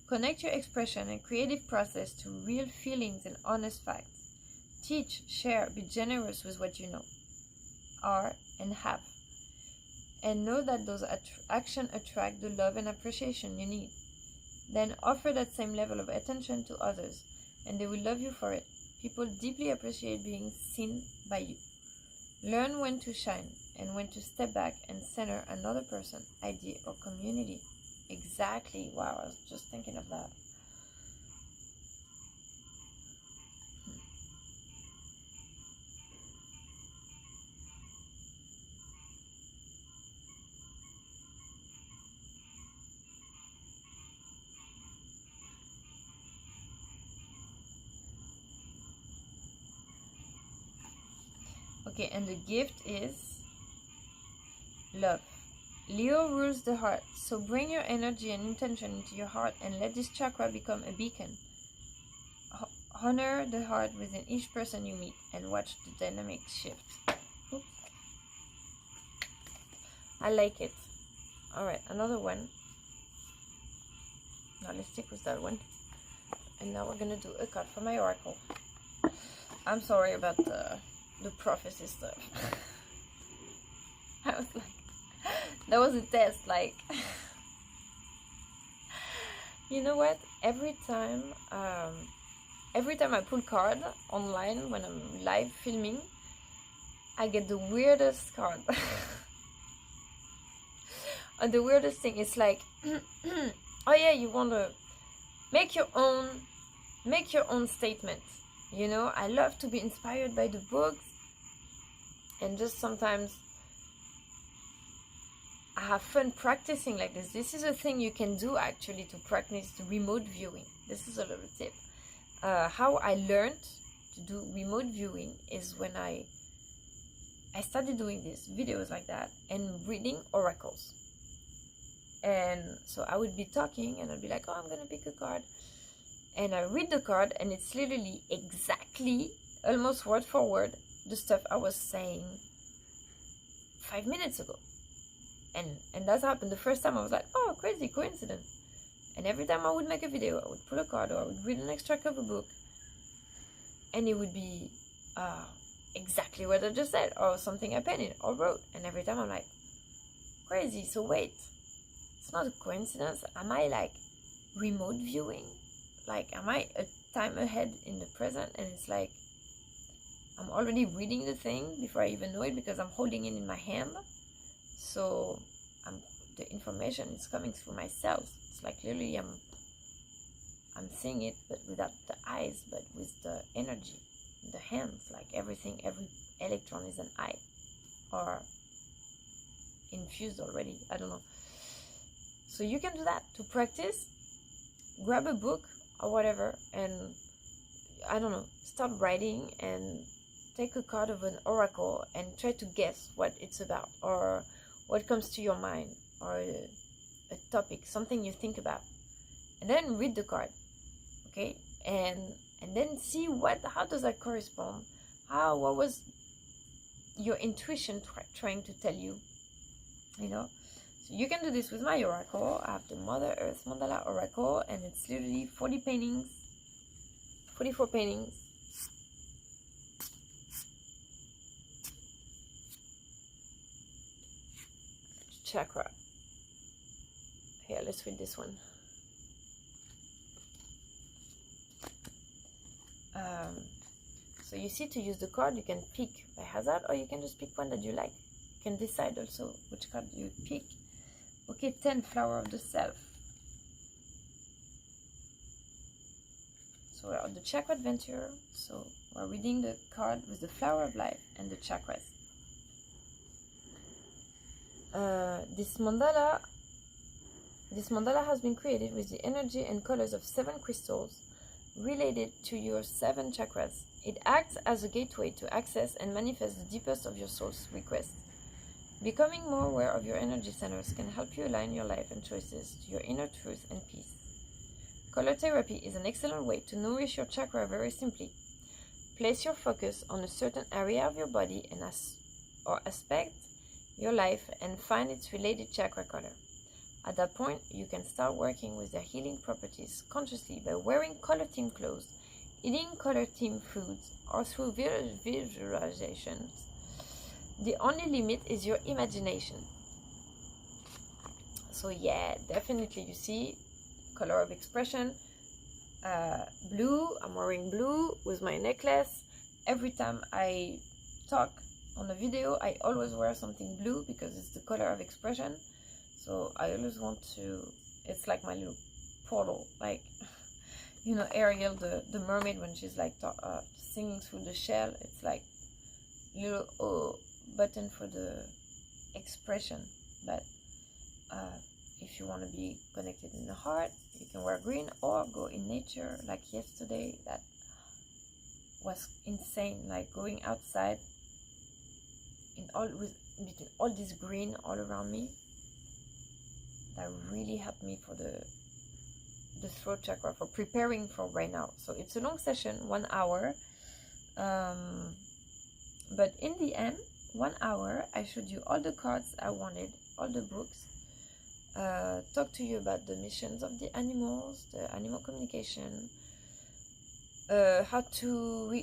Speaker 1: Connect your expression and creative process to real feelings and honest facts. Teach, share, be generous with what you know, are, and have. And know that those actions attract the love and appreciation you need. Then offer that same level of attention to others, and they will love you for it. People deeply appreciate being seen by you. Learn when to shine and when to step back and center another person, idea, or community. Exactly. Wow, I was just thinking of that. Okay, and the gift is love. Leo rules the heart, so bring your energy and intention into your heart and let this chakra become a beacon. Honor the heart within each person you meet and watch the dynamic shift. Oops. I like it. Alright, another one. Now let's stick with that one. And now we're gonna do a card for my oracle. I'm sorry about the prophecy stuff. I was like, that was a test, like, you know what, every time I pull card online when I'm live filming, I get the weirdest card. And the weirdest thing is like, oh yeah, you want to make your own statement, you know. I love to be inspired by the books, and just sometimes I have fun practicing like this. This is a thing you can do actually to practice remote viewing. This is a little tip. How I learned to do remote viewing is when I started doing these videos like that and reading oracles. And so I would be talking and I'd be like, oh, I'm gonna pick a card. And I read the card and it's literally exactly, almost word for word, the stuff I was saying 5 minutes ago. And that happened the first time. I was like, oh, crazy coincidence. And every time I would make a video, I would pull a card or I would read an extract of a book, and it would be exactly what I just said, or something I painted or wrote. And every time I'm like, crazy. So wait, it's not a coincidence. Am I like remote viewing? Like, am I a time ahead in the present? And it's like, I'm already reading the thing before I even know it, because I'm holding it in my hand. So the information is coming through my cells. It's like literally I'm seeing it, but without the eyes, but with the energy, the hands. Like everything, every electron is an eye, or infused already. I don't know. So you can do that to practice. Grab a book or whatever, and I don't know, start writing and take a card of an oracle and try to guess what it's about, or what comes to your mind, or a topic, something you think about, and then read the card, okay, and then see how does that correspond, what was your intuition trying to tell you, you know. So you can do this with my oracle. I have the Mother Earth Mandala oracle, and it's literally 44 paintings. Chakra. Here, let's read this one. So you see, to use the card, you can pick by hazard, or you can just pick one that you like. You can decide also which card you pick. Okay, 10, Flower of the Self. So we're on the Chakradventure. So we're reading the card with the Flower of Life and the chakras. This mandala has been created with the energy and colors of 7 crystals related to your 7 chakras. It acts as a gateway to access and manifest the deepest of your soul's requests. Becoming more aware of your energy centers can help you align your life and choices to your inner truth and peace. Color therapy is an excellent way to nourish your chakra very simply. Place your focus on a certain area of your body or aspect your life and find its related chakra color. At that point, you can start working with their healing properties consciously by wearing color-themed clothes, eating color-themed foods, or through visualizations. The only limit is your imagination. So yeah, definitely, you see, color of expression, blue. I'm wearing blue with my necklace. Every time I talk on a video, I always wear something blue because it's the color of expression. So I always want to, it's like my little portal, like, you know, Ariel, the mermaid, when she's like singing through the shell, it's like little button for the expression. But if you want to be connected in the heart, you can wear green or go in nature. Like yesterday, that was insane, like going outside between all this green all around me. That really helped me for the throat chakra, for preparing for right now. So it's a long session, 1 hour, but in the end, 1 hour, I showed you all the cards I wanted, all the books, talk to you about the missions of the animals, the animal communication, how to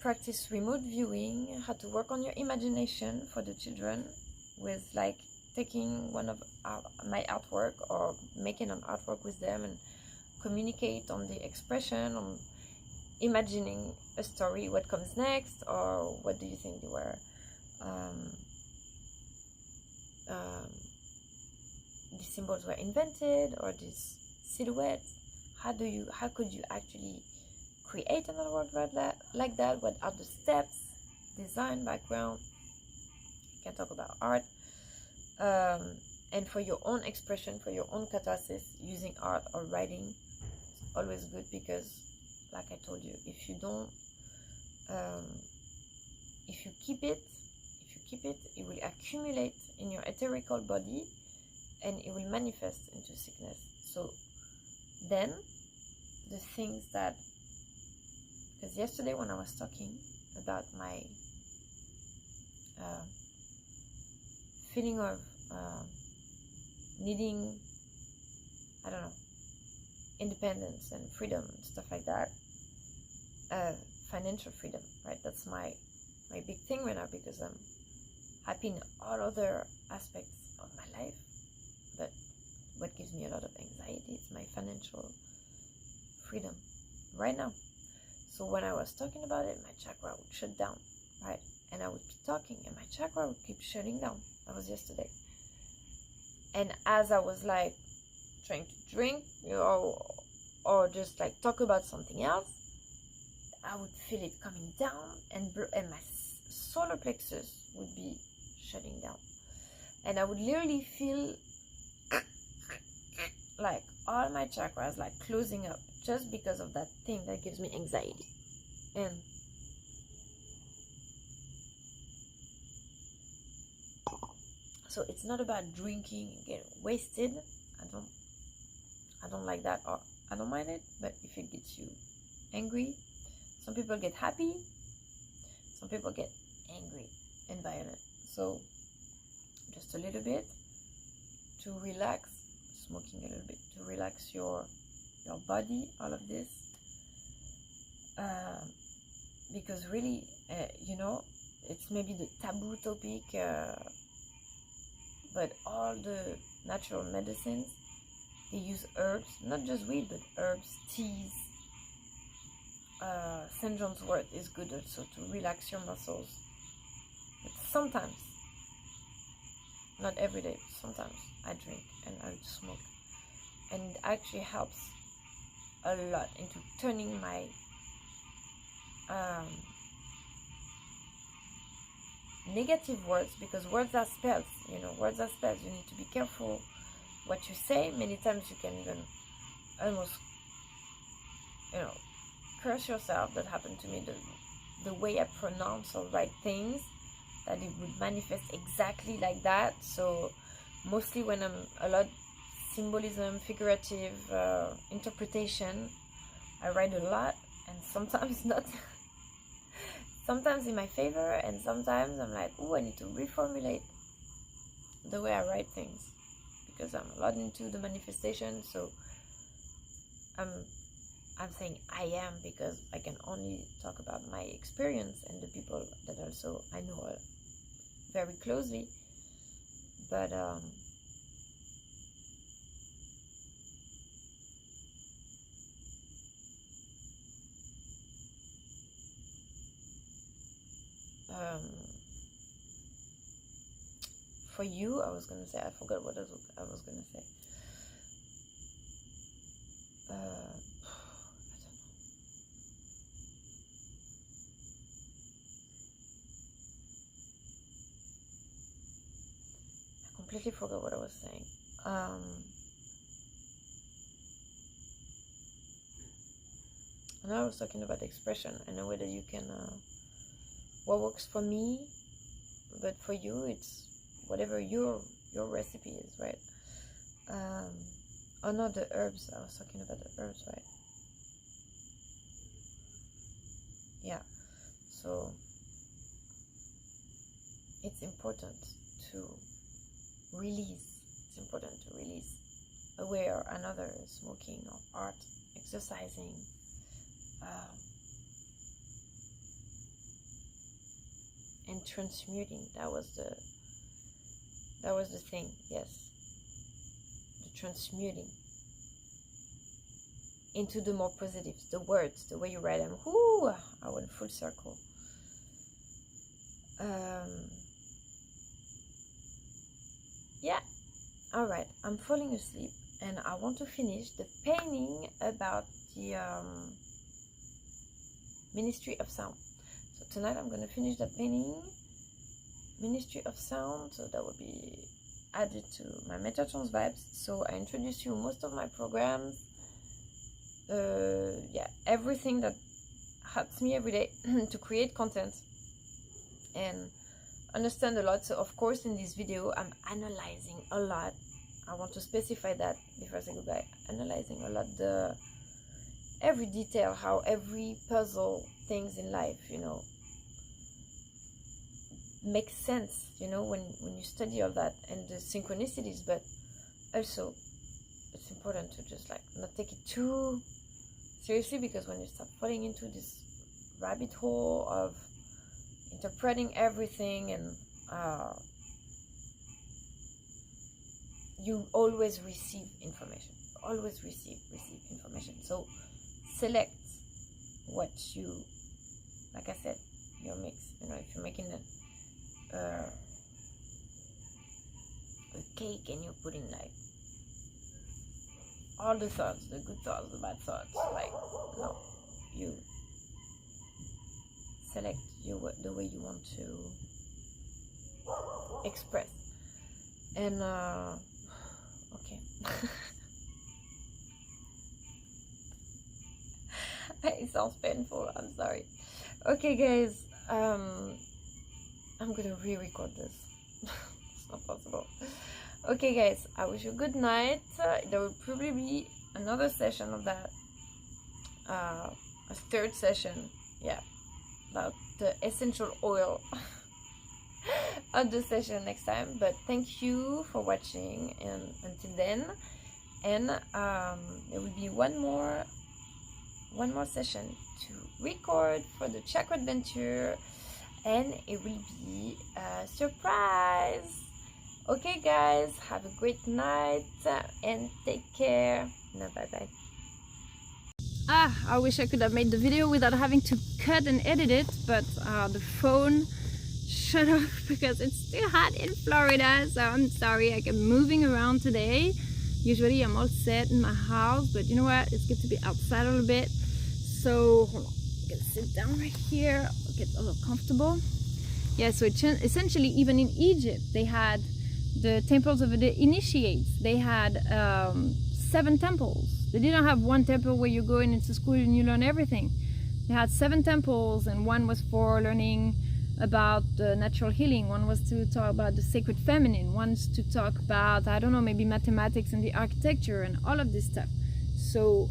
Speaker 1: practice remote viewing, how to work on your imagination for the children with like taking one of my artwork or making an artwork with them and communicate on the expression, on imagining a story, what comes next, or what do you think they were, these symbols were invented, or these silhouettes. How could you actually create an artwork like that? What are the steps, design, background? You can talk about art. And for your own expression, for your own catharsis, using art or writing, it's always good, because like I told you, if you don't, if you keep it, it will accumulate in your etherical body and it will manifest into sickness. So then the things that, because yesterday when I was talking about my feeling of needing, I don't know, independence and freedom and stuff like that, financial freedom, right? That's my big thing right now, because I'm happy in all other aspects of my life, but what gives me a lot of anxiety is my financial freedom right now. So when I was talking about it, my chakra would shut down, right? And I would be talking and my chakra would keep shutting down. That was yesterday. And as I was like trying to drink, or just like talk about something else, I would feel it coming down, and my solar plexus would be shutting down. And I would literally feel like all my chakras like closing up, just because of that thing that gives me anxiety. And so it's not about drinking and getting wasted. I don't like that, or I don't mind it, but if it gets you angry, some people get happy, some people get angry and violent. So just a little bit to relax, smoking a little bit to relax your body, all of this, because really, it's maybe the taboo topic, but all the natural medicines, they use herbs, not just weed, but herbs, teas. St. John's wort is good also to relax your muscles. But sometimes, not every day, sometimes I drink and I smoke, and it actually helps a lot into turning my negative words, because words are spells, words are spells. You need to be careful what you say. Many times you can even almost, curse yourself. That happened to me, the way I pronounce or write things, that it would manifest exactly like that. So mostly when I'm a lot symbolism, figurative interpretation, I write a lot, and sometimes not. Sometimes in my favor, and sometimes I'm like, oh, I need to reformulate the way I write things, because I'm a lot into the manifestation. So I'm saying I am, because I can only talk about my experience and the people that also I know very closely. But for you, I was gonna say, I forgot what I was gonna say. I don't know. I completely forgot what I was saying. And I was talking about expression and the way that you can, what works for me, but for you, it's whatever your recipe is, right? Oh no, the herbs. I was talking about the herbs, right? Yeah. So it's important to release. It's important to release a way or another, smoking or art, exercising. And transmuting. That was the thing. Yes, the transmuting into the more positives. The words, the way you write them. Whoo! I went full circle. Yeah. All right. I'm falling asleep, and I want to finish the painting about the Ministry of Sound. So tonight I'm going to finish the painting, Ministry of Sound. So that will be added to my Throat Vibes. So I introduce you most of my programs. Yeah, everything that helps me every day to create content and understand a lot. So of course in this video I'm analyzing a lot. I want to specify that before I say goodbye. Analyzing a lot every detail, how every puzzle things in life, makes sense, when you study all that, and the synchronicities. But also it's important to just like not take it too seriously, because when you start falling into this rabbit hole of interpreting everything, and you always receive information. Always receive information. So select what you, like I said, your mix. You know, if you're making a cake and you're putting like all the thoughts, the good thoughts, the bad thoughts, like, no, you select the way you want to express. And okay. It sounds painful, I'm sorry. Okay guys, I'm gonna re-record this. It's not possible. Okay guys, I wish you a good night. There will probably be another session of that, a third session, yeah, about the essential oil on the session next time. But thank you for watching, and until then, and there will be one more session to record for the Chakradventure, and it will be a surprise. Okay guys, have a great night and take care. No, bye bye. I wish I could have made the video without having to cut and edit it, but the phone shut off because it's too hot in Florida, so I'm sorry. I kept moving around today. Usually I'm all set in my house, but you know what, it's good to be outside a little bit. So hold on, I'm gonna sit down right here, get a little comfortable. Yeah, so essentially even in Egypt they had the temples of the initiates. They had 7 temples. They didn't have one temple where you go into school and you learn everything. They had 7 temples, and one was for learning about the natural healing, one was to talk about the sacred feminine, one's to talk about, I don't know, maybe mathematics and the architecture and all of this stuff. So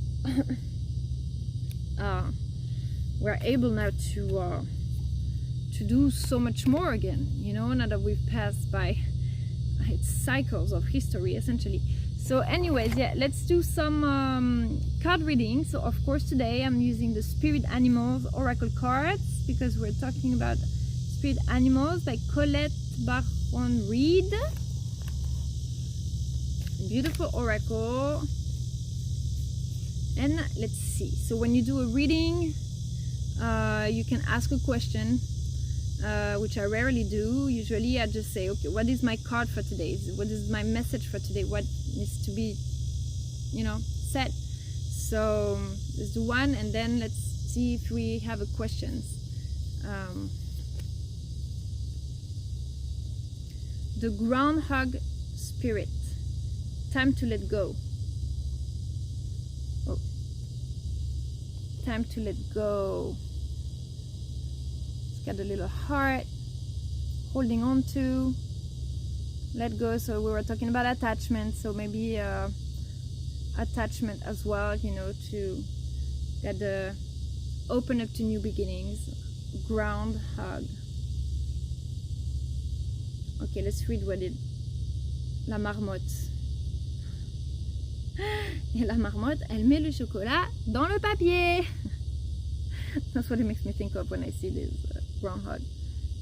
Speaker 1: we're able now to do so much more again, you know, now that we've passed by its cycles of history essentially. So anyways, yeah, let's do some card reading. So of course today I'm using the Spirit Animals Oracle cards because we're talking about Spirit Animals by Colette Baron Reed. Beautiful oracle. And let's see, so when you do a reading, you can ask a question, which I rarely do. Usually I just say, okay, what is my card for today? What is my message for today? What needs to be, you know, said? So let's do one, and then let's see if we have a questions. The Groundhog Spirit. Time to let go. Oh. Time to let go. It's got a little heart holding on to. Let go. So we were talking about attachment, so maybe attachment as well, you know, to get the open up to new beginnings. Groundhog. Okay, let's read what it. La marmotte. Et la marmotte, elle met le chocolat dans le papier. That's what it makes me think of when I see this groundhog.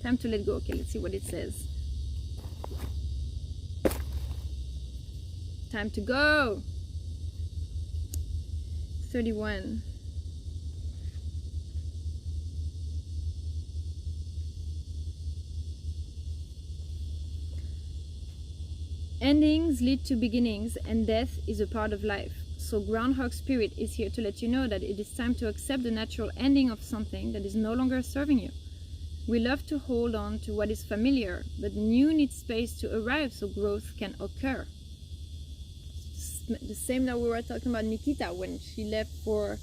Speaker 1: Time to let go. Okay, let's see what it says. Time to go. 31. Endings lead to beginnings, and death is a part of life. So Groundhog Spirit is here to let you know that it is time to accept the natural ending of something that is no longer serving you. We love to hold on to what is familiar, but the new needs space to arrive so growth can occur. The same that we were talking about Nikita when she left for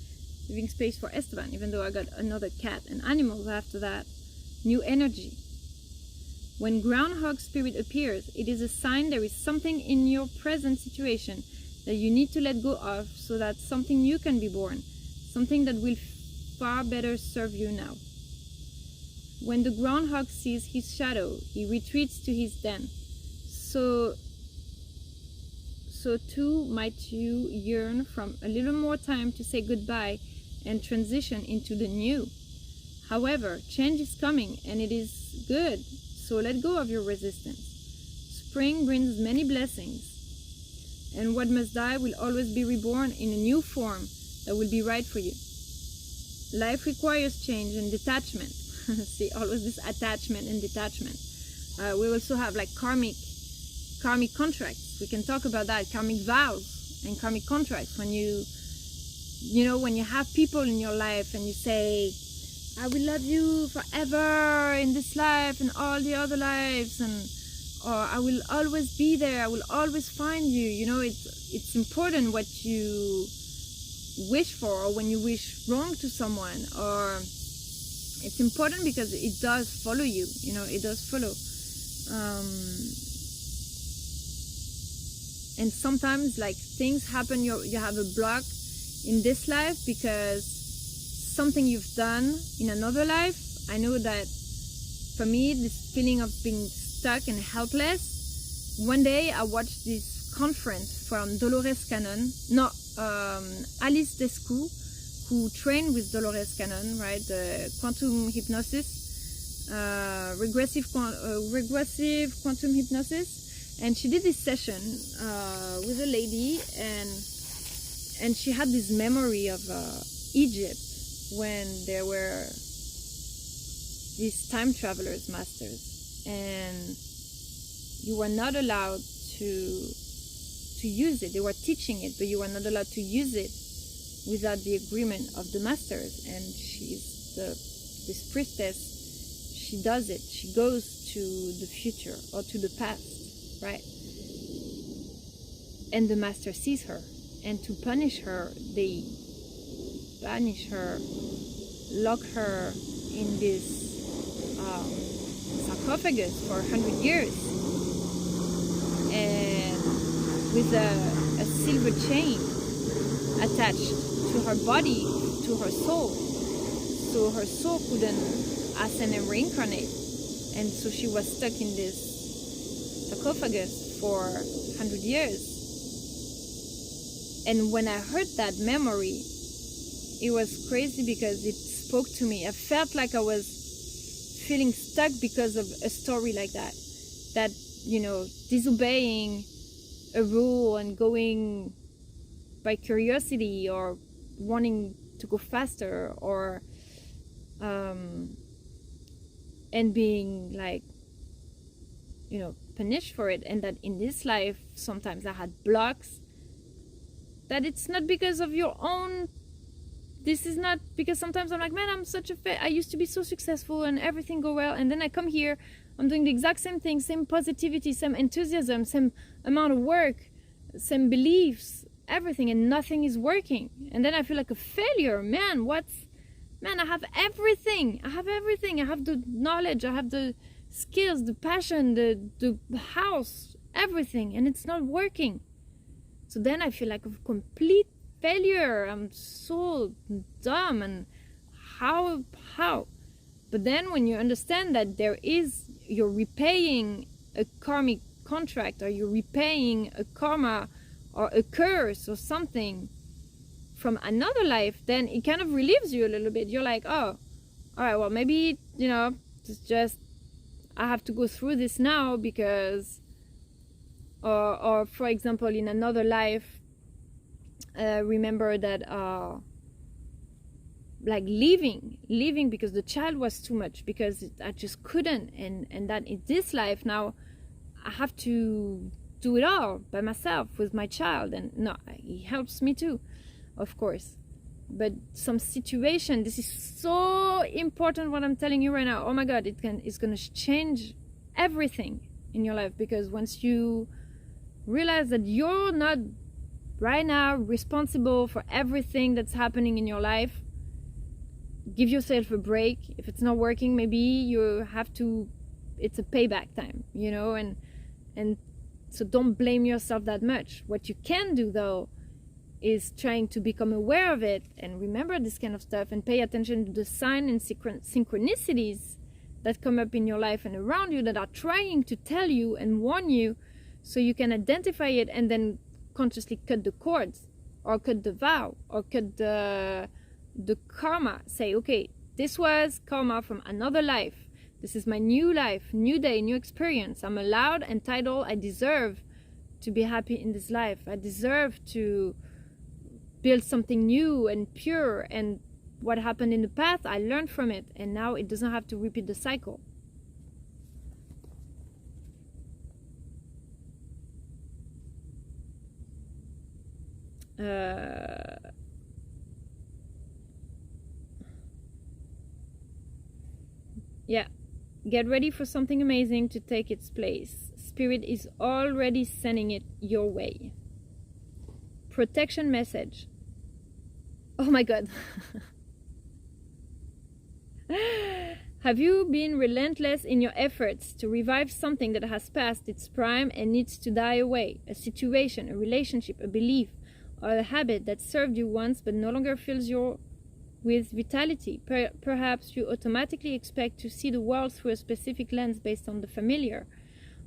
Speaker 1: leaving space for Esteban, even though I got another cat and animals after that. New energy. When Groundhog Spirit appears, it is a sign there is something in your present situation that you need to let go of so that something new can be born, something that will far better serve you now. When the groundhog sees his shadow, he retreats to his den. So too might you yearn from a little more time to say goodbye and transition into the new. However, change is coming and it is good, so let go of your resistance. Spring brings many blessings, and what must die will always be reborn in a new form that will be right for you. Life requires change and detachment. See, always this attachment and detachment. We also have like karmic contracts. We can talk about that, karmic vows and karmic contracts. When when you have people in your life and you say, I will love you forever in this life and all the other lives, or I will always be there, I will always find you. It's important what you wish for, or when you wish wrong to someone, or it's important because it does follow you. It does follow. And sometimes like things happen, you have a block in this life because something you've done in another life. I know that for me, this feeling of being stuck and helpless. One day I watched this conference from Dolores Cannon, Alice Descu, who trained with Dolores Cannon, right? The quantum hypnosis, regressive quantum hypnosis, and she did this session with a lady, and she had this memory of Egypt, when there were these time travelers masters, and you were not allowed to use it. They were teaching it, but you were not allowed to use it without the agreement of the masters. And she's this priestess. She does it. She goes to the future or to the past, right? And the master sees her, and to punish her, they banish her, lock her in this sarcophagus for 100 years, and with a silver chain attached to her body, to her soul, so her soul couldn't ascend and reincarnate, and so she was stuck in this sarcophagus for 100 years. And when I heard that memory, it was crazy because it spoke to me. I felt like I was feeling stuck because of a story like that, disobeying a rule and going by curiosity, or wanting to go faster, or and being like, punished for it. And that in this life, sometimes I had blocks, that it's not because of your own. This is not because sometimes I'm like, man, I'm such a I used to be so successful and everything go well, and then I come here, I'm doing the exact same thing, same positivity, same enthusiasm, same amount of work, same beliefs, everything, and nothing is working. And then I feel like a failure. Man, I have everything. I have the knowledge, I have the skills, the passion, the house, everything, and it's not working. So then I feel like a complete failure. I'm so dumb, and how? But then when you understand that you're repaying a karmic contract, or you're repaying a karma or a curse or something from another life, then it kind of relieves you a little bit. You're like, oh, all right, well, maybe, it's just I have to go through this now because, or for example, in another life, remember that like leaving because the child was too much, because I just couldn't, and that in this life now I have to do it all by myself with my child. And no, he helps me too, of course, but some situation, this is so important what I'm telling you right now. Oh my God, it's gonna change everything in your life, because once you realize that you're not right now responsible for everything that's happening in your life, give yourself a break. If it's not working, maybe you have to, it's a payback time, and so don't blame yourself that much. What you can do though is trying to become aware of it and remember this kind of stuff, and pay attention to the signs and synchronicities that come up in your life and around you that are trying to tell you and warn you, so you can identify it and then consciously cut the cords, or cut the vow, or cut the karma. Say, okay, This was karma from another life. This is my new life, new day, new experience. I'm allowed, entitled, I deserve to be happy in this life. I deserve to build something new and pure, and what happened in the past, I learned from it, and now it doesn't have to repeat the cycle. Yeah, get ready for something amazing to take its place. Spirit is already sending it your way. Protection message. Oh my God. Have you been relentless in your efforts to revive something that has passed its prime and needs to die away? A situation, a relationship, a belief, or a habit that served you once but no longer fills you with vitality. Perhaps you automatically expect to see the world through a specific lens based on the familiar.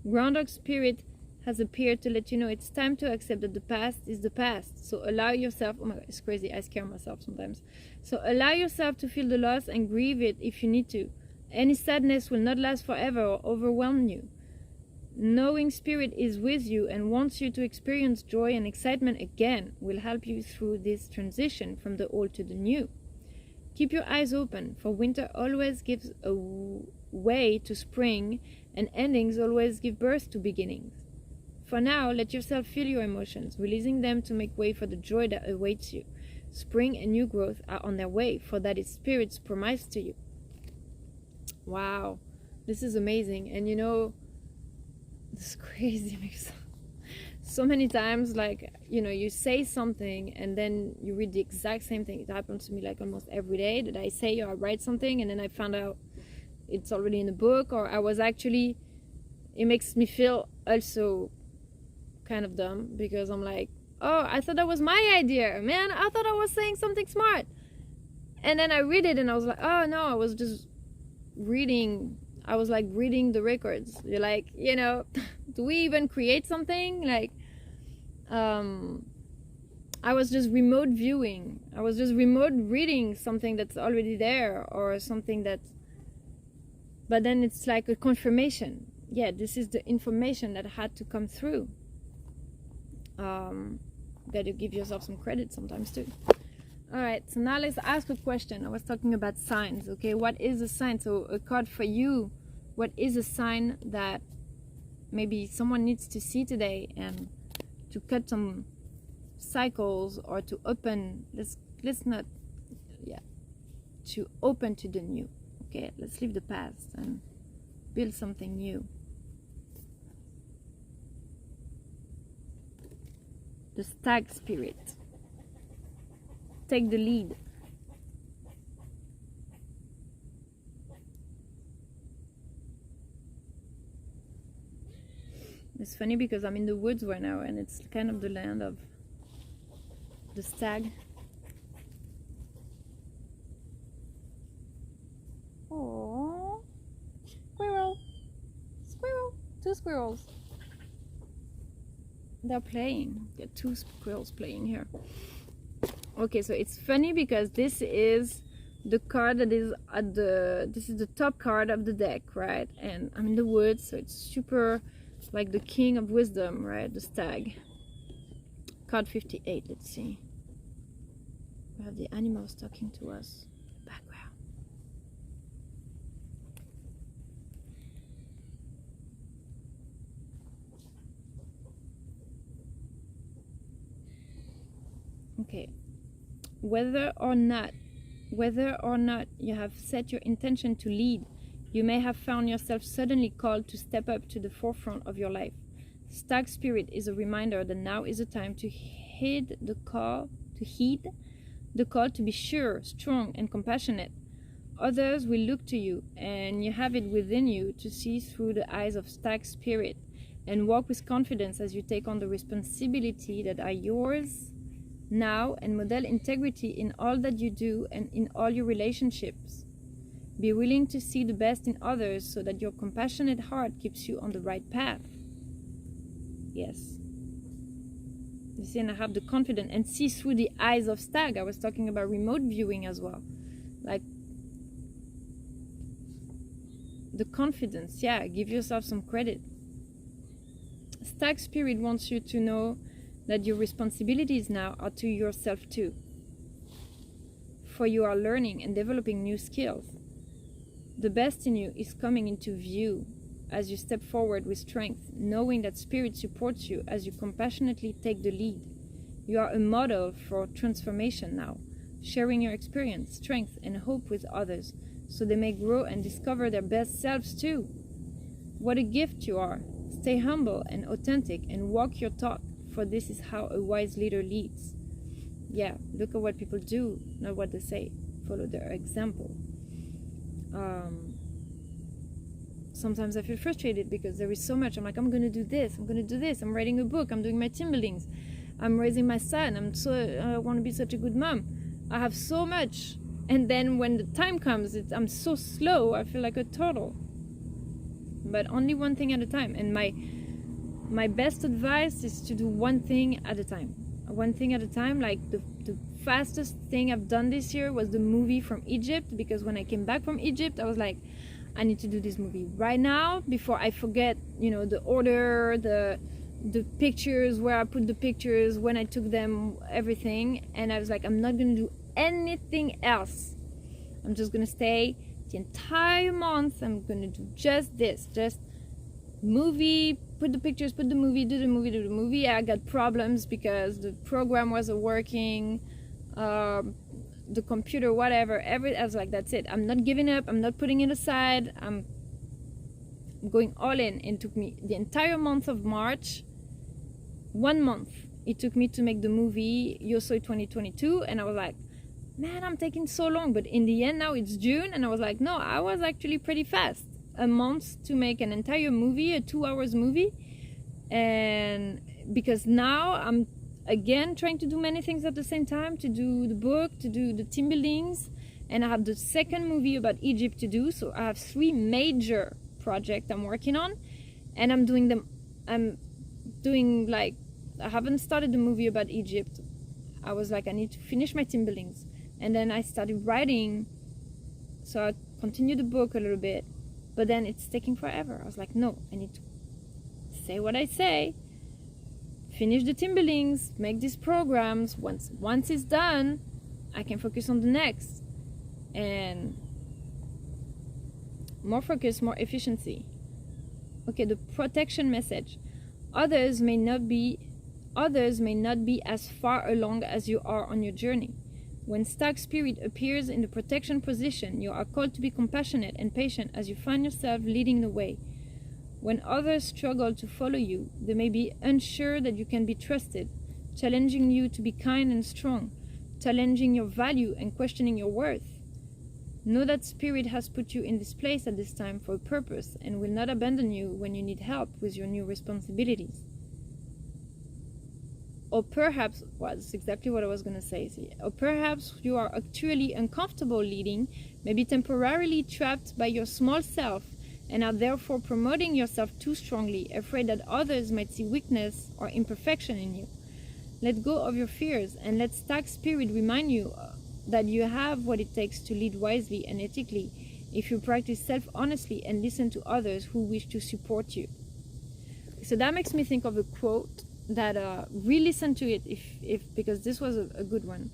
Speaker 1: Groundhog Spirit has appeared to let you know it's time to accept that the past is the past. So allow yourself, oh my God, it's crazy, I scare myself sometimes. So allow yourself to feel the loss and grieve it if you need to. Any sadness will not last forever or overwhelm you. Knowing Spirit is with you and wants you to experience joy and excitement again will help you through this transition from the old to the new. Keep your eyes open, for winter always gives a way to spring, and endings always give birth to beginnings. For now, let yourself feel your emotions, releasing them to make way for the joy that awaits you. Spring and new growth are on their way, for that is Spirit's promise to you. Wow, this is amazing. And you know, this is crazy because so many times, like, you know, you say something and then you read the exact same thing. It happens to me like almost every day that I say or I write something and then I found out it's already in a book, or I was actually, it makes me feel also kind of dumb because I'm like, oh, I thought that was my idea, man. I thought I was saying something smart. And then I read it and I was like, oh no, I was just reading. I was like reading the records. You're like, you know, do we even create something? Like, I was just remote viewing. I was just remote reading something that's already there, or something that, but then it's like a confirmation. Yeah, this is the information that had to come through. That you give yourself some credit sometimes too. All right, so now let's ask a question. I was talking about signs. Okay, what is a sign? So a card for you. What is a sign that maybe someone needs to see today and to cut some cycles, or to open, let's not, yeah, to open to the new. Okay, let's leave the past and build something new. The Stag Spirit. Take the lead. It's funny because I'm in the woods right now and it's kind of the land of the stag. Oh, squirrel, squirrel, two squirrels. They're playing. There are two squirrels playing here. Okay, so it's funny because this is the card that is at this is the top card of the deck, right? And I'm in the woods, so it's super like the king of wisdom, right? The stag. Card 58, let's see. We have the animals talking to us in the background. Okay. Whether or not you have set your intention to lead, you may have found yourself suddenly called to step up to the forefront of your life. Stag Spirit is a reminder that now is the time to heed the call to be sure, strong, and compassionate. Others will look to you, and you have it within you to see through the eyes of Stag Spirit and walk with confidence as you take on the responsibility that are yours now, and model integrity in all that you do and in all your relationships. Be willing to see the best in others so that your compassionate heart keeps you on the right path. Yes. You see, and I have the confidence and see through the eyes of stag. I was talking about remote viewing as well. Like, the confidence. Yeah, give yourself some credit. Stag Spirit wants you to know that your responsibilities now are to yourself too. For you are learning and developing new skills. The best in you is coming into view as you step forward with strength, knowing that Spirit supports you as you compassionately take the lead. You are a model for transformation now, sharing your experience, strength, and hope with others, so they may grow and discover their best selves too. What a gift you are. Stay humble and authentic and walk your talk, for this is how a wise leader leads. Yeah, look at what people do, not what they say. Follow their example. Sometimes I feel frustrated because there is so much. I'm like, I'm going to do this, I'm going to do this. I'm writing a book, I'm doing my team buildings, I'm raising my son, I want to be such a good mom. I have so much. And then when the time comes, I'm so slow, I feel like a turtle. But only one thing at a time. And my best advice is to do one thing at a time. One thing at a time. Like the fastest thing I've done this year was the movie from Egypt, because when I came back from Egypt, I was like, I need to do this movie right now before I forget, the order, the pictures, where I put the pictures, when I took them, everything. And I was like, I'm not going to do anything else. I'm just going to stay the entire month. I'm going to do just this, just movie, put the pictures, put the movie, do the movie. I got problems because the program wasn't working, the computer, whatever. I was like, that's it. I'm not giving up. I'm not putting it aside. I'm going all in. It took me the entire month of March, 1 month. It took me to make the movie Yo Soy 2022, and I was like, man, I'm taking so long. But in the end, now it's June, and I was like, no, I was actually pretty fast. A month to make an entire movie, a 2 hours movie. And because now I'm again trying to do many things at the same time, to do the book, to do the team buildings, and I have the second movie about Egypt to do. So I have 3 major projects I'm working on, and I'm doing them. I haven't started the movie about Egypt. I was like, I need to finish my team buildings, and then I started writing. So I continued the book a little bit, but then it's taking forever. I was like, no, I need to say what I say, finish the team buildings, make these programs. Once it's done, I can focus on the next. And more focus, more efficiency. Okay, the protection message. Others may not be as far along as you are on your journey. When Stag Spirit appears in the protection position, you are called to be compassionate and patient as you find yourself leading the way. When others struggle to follow you, they may be unsure that you can be trusted, challenging you to be kind and strong, challenging your value and questioning your worth. Know that Spirit has put you in this place at this time for a purpose and will not abandon you when you need help with your new responsibilities. Or perhaps, well, that's exactly what I was going to say. See, or perhaps you are actually uncomfortable leading, maybe temporarily trapped by your small self, and are therefore promoting yourself too strongly, afraid that others might see weakness or imperfection in you. Let go of your fears and let Stag Spirit remind you that you have what it takes to lead wisely and ethically if you practice self-honesty and listen to others who wish to support you. So that makes me think of a quote that re-listen to it if because this was a good one.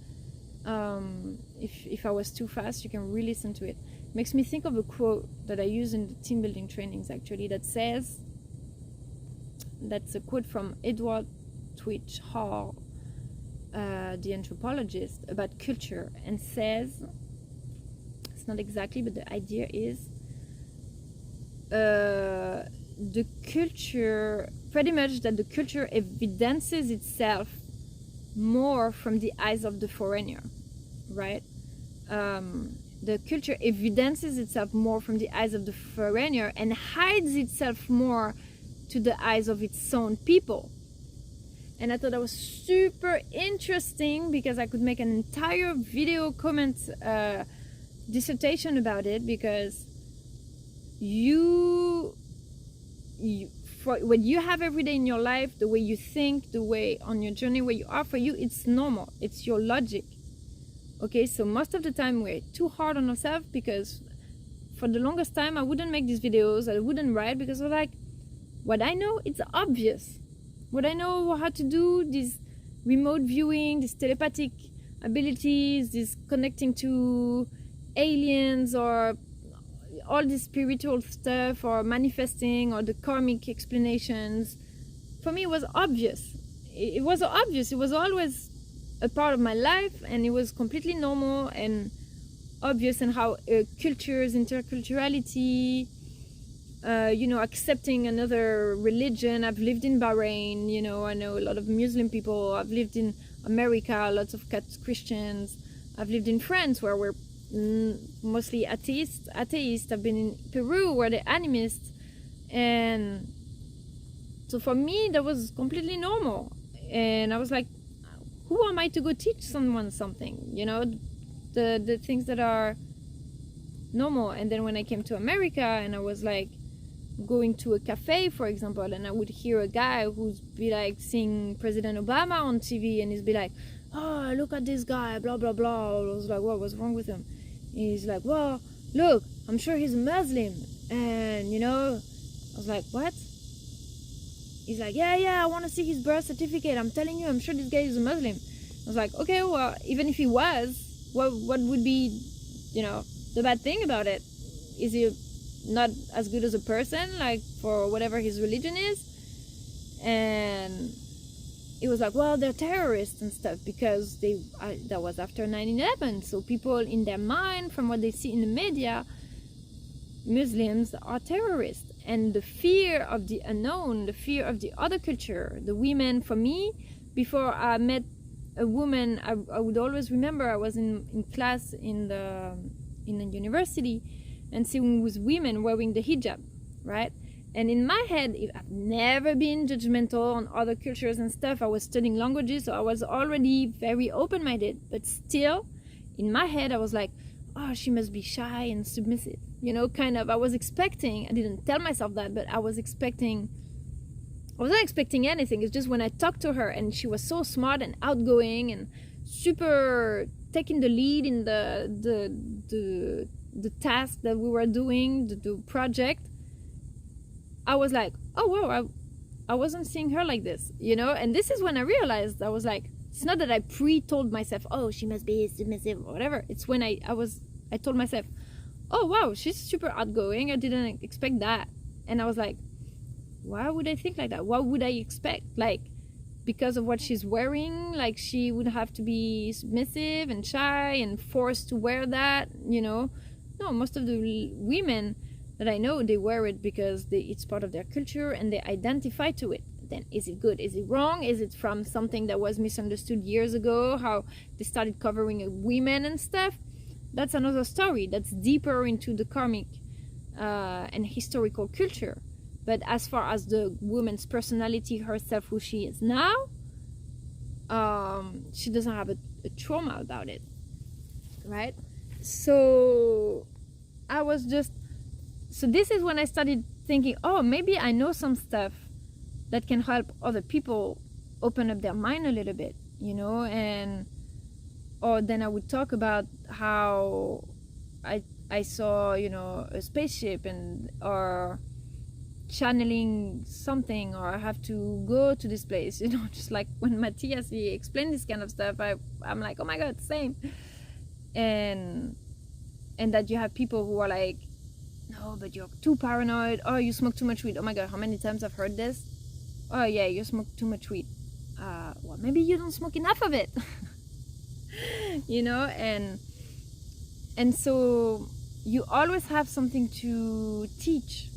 Speaker 1: If I was too fast, you can re-listen to it. Makes me think of a quote that I use in the team building trainings, actually, that says, that's a quote from Edward Twitch Hall, the anthropologist, about culture, and says, it's not exactly, but the idea is, the culture, pretty much that the culture evidences itself more from the eyes of the foreigner, right? The culture evidences itself more from the eyes of the foreigner and hides itself more to the eyes of its own people. And I thought that was super interesting because I could make an entire video comment dissertation about it, because for what you have every day in your life, the way you think, the way on your journey where you are, for you, it's normal. It's your logic. Okay, so most of the time we're too hard on ourselves because for the longest time I wouldn't make these videos, I wouldn't write, because I was like, what I know, it's obvious. What I know how to do, this remote viewing, these telepathic abilities, this connecting to aliens, or all this spiritual stuff, or manifesting, or the karmic explanations, for me it was obvious. It was obvious. It was always a part of my life, and it was completely normal and obvious. And how cultures, interculturality, accepting another religion. I've lived in Bahrain, I know a lot of Muslim people. I've lived in America, lots of Christians. I've lived in France, where we're mostly atheists. I've been in Peru, where they're animists. And so for me, that was completely normal. And I was like, who am I to go teach someone something? The things that are normal. And then when I came to America, and I was like going to a cafe, for example, and I would hear a guy who's be like seeing President Obama on TV, and he's be like, oh, look at this guy, blah blah blah. I was like, what was wrong with him? And he's like, well, look, I'm sure he's a Muslim. And I was like, what? He's like, yeah, I want to see his birth certificate. I'm telling you, I'm sure this guy is a Muslim. I was like, okay, well, even if he was, what would be, the bad thing about it? Is he not as good as a person, like, for whatever his religion is? And it was like, well, they're terrorists and stuff, because that was after 9/11. So people in their mind, from what they see in the media, Muslims are terrorists. And the fear of the unknown, the fear of the other culture, the women. For me, before I met a woman, I would always remember I was in class in the university, and seeing with women wearing the hijab, right? And in my head, I've never been judgmental on other cultures and stuff. I was studying languages, so I was already very open-minded. But still, in my head, I was like, oh, she must be shy and submissive. Kind of. I was expecting, I didn't tell myself that, but I wasn't expecting anything. It's just when I talked to her, and she was so smart and outgoing and super taking the lead in the task that we were doing, the project, I was like, oh wow, I wasn't seeing her like this, and this is when I realized, I was like, it's not that I pre-told myself, oh, she must be submissive or whatever. It's when I told myself, oh wow, she's super outgoing, I didn't expect that. And I was like, why would I think like that? What would I expect? Like, because of what she's wearing, like she would have to be submissive and shy and forced to wear that, No, most of the women that I know, they wear it because it's part of their culture and they identify to it. Then is it good? Is it wrong? Is it from something that was misunderstood years ago, how they started covering women and stuff? That's another story. That's deeper into the karmic and historical culture. But as far as the woman's personality herself, who she is now, she doesn't have a trauma about it, right? So this is when I started thinking, oh, maybe I know some stuff that can help other people open up their mind a little bit, or then I would talk about how I saw, a spaceship or channeling something, or I have to go to this place, just like when Matthias, he explained this kind of stuff, I'm like, oh my god, same. And that you have people who are like, no, but you're too paranoid, or you smoke too much weed. Oh my god, how many times I've heard this? Oh yeah, you smoke too much weed. Well, maybe you don't smoke enough of it. And so you always have something to teach,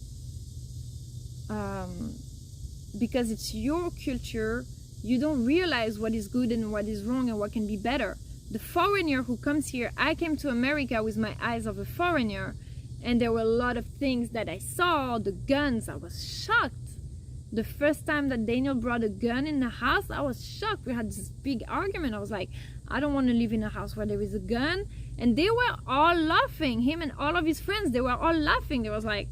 Speaker 1: because it's your culture. You don't realize what is good and what is wrong and what can be better. The foreigner who comes here, I came to America with my eyes of a foreigner, and there were a lot of things that I saw. The guns, I was shocked. The first time that Daniel brought a gun in the house, I was shocked. We had this big argument. I was like, I don't want to live in a house where there is a gun. And they were all laughing. Him and all of his friends, they were all laughing. They was like,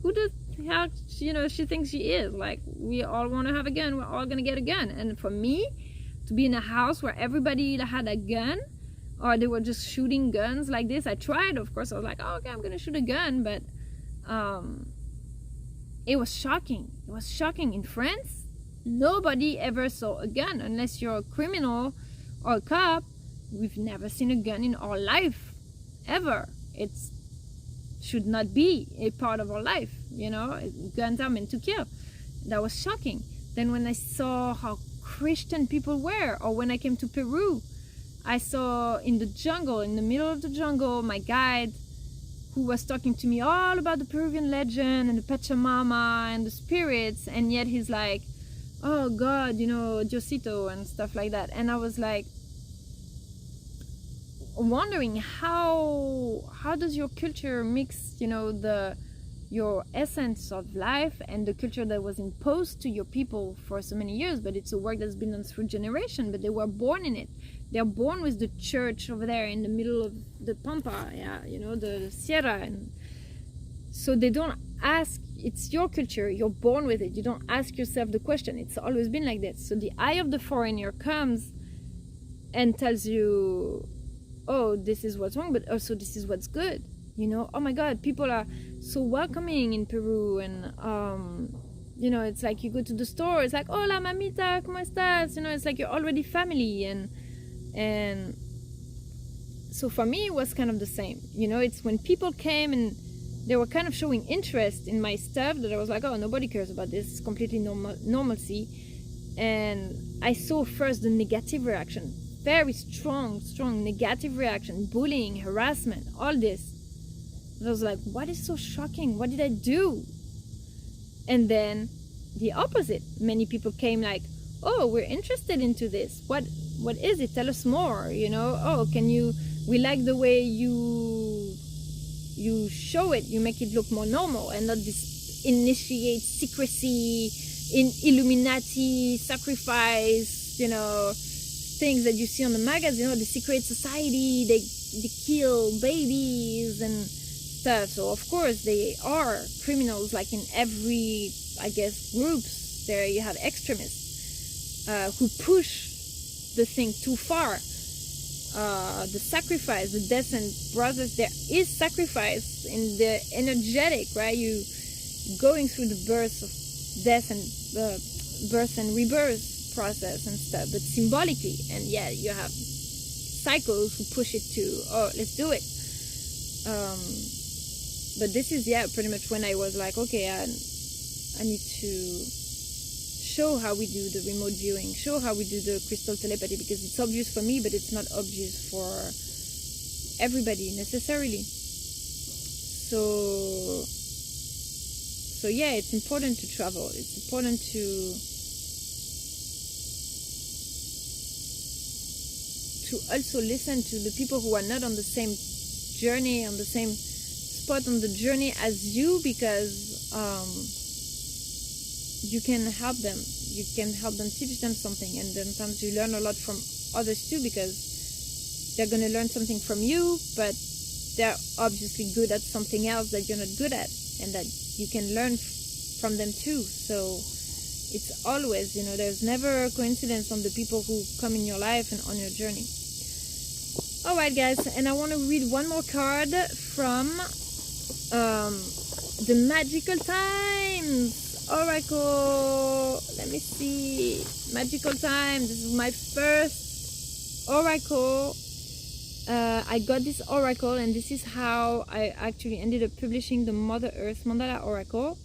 Speaker 1: who the hell, she thinks she is? Like, we all want to have a gun. We're all going to get a gun. And for me, to be in a house where everybody had a gun,
Speaker 2: or they were just shooting guns like this. I tried, of course. I was like, oh, okay, I'm gonna shoot a gun, but it was shocking. It was shocking. In France, nobody ever saw a gun unless you're a criminal or a cop. We've never seen a gun in our life, ever. It should not be a part of our life, you know. Guns are meant to kill. That was shocking. Then when I saw how Christian people were, or when I came to Peru, I saw in the jungle, in the middle of the jungle, my guide who was talking to me all about the Peruvian legend and the Pachamama and the spirits, and yet he's like, oh God, you know, Diosito and stuff like that. And I was like wondering how does your culture mix, you know, your essence of life and the culture that was imposed to your people for so many years. But it's a work that's been done through generation, but they were born in it. They're born with the church over there in the middle of the Pampa, yeah, you know, the Sierra. And so they don't ask, it's your culture, you're born with it. You don't ask yourself the question. It's always been like that. So the eye of the foreigner comes and tells you, oh, this is what's wrong, but also this is what's good. You know, oh my God, people are so welcoming in Peru. And you know, it's like you go to the store, it's like, hola mamita, ¿cómo estás? You know, it's like you're already family. And so for me, it was kind of the same. You know, it's when people came and they were kind of showing interest in my stuff that I was like, oh, nobody cares about this. It's completely normalcy. And I saw first the negative reaction, very strong negative reaction, bullying, harassment, all this. And I was like, what is so shocking? What did I do? And then the opposite. Many people came like, oh, we're interested into this. What is it? Tell us more, you know? Oh, we like the way you show it. You make it look more normal and not this initiate secrecy, in Illuminati, sacrifice, you know, things that you see on the magazine, the secret society, they kill babies and stuff. So of course they are criminals, like in every, I guess, groups. There you have extremists who push the thing too far. The sacrifice, the death and process, there is sacrifice in the energetic, right? You going through the birth of death and birth and rebirth process and stuff, but symbolically. And yeah, you have cycles who push it to, oh, let's do it. But this is, yeah, pretty much when I was like, okay, I need to show how we do the remote viewing, show how we do the crystal telepathy, because it's obvious for me, but it's not obvious for everybody necessarily. So yeah, it's important to travel. It's important to also listen to the people who are not on the same journey, on the same spot on the journey as you, because you can help them. You can help them, teach them something, and then sometimes you learn a lot from others too, because they're going to learn something from you, but they're obviously good at something else that you're not good at, and that you can learn from them too. So it's always, you know, there's never a coincidence on the people who come in your life and on your journey. Alright guys, and I want to read one more card from the Magical Times Oracle. Let me see. Magical Time. This is my first oracle. I got this oracle, and this is how I actually ended up publishing the Mother Earth Mandala Oracle.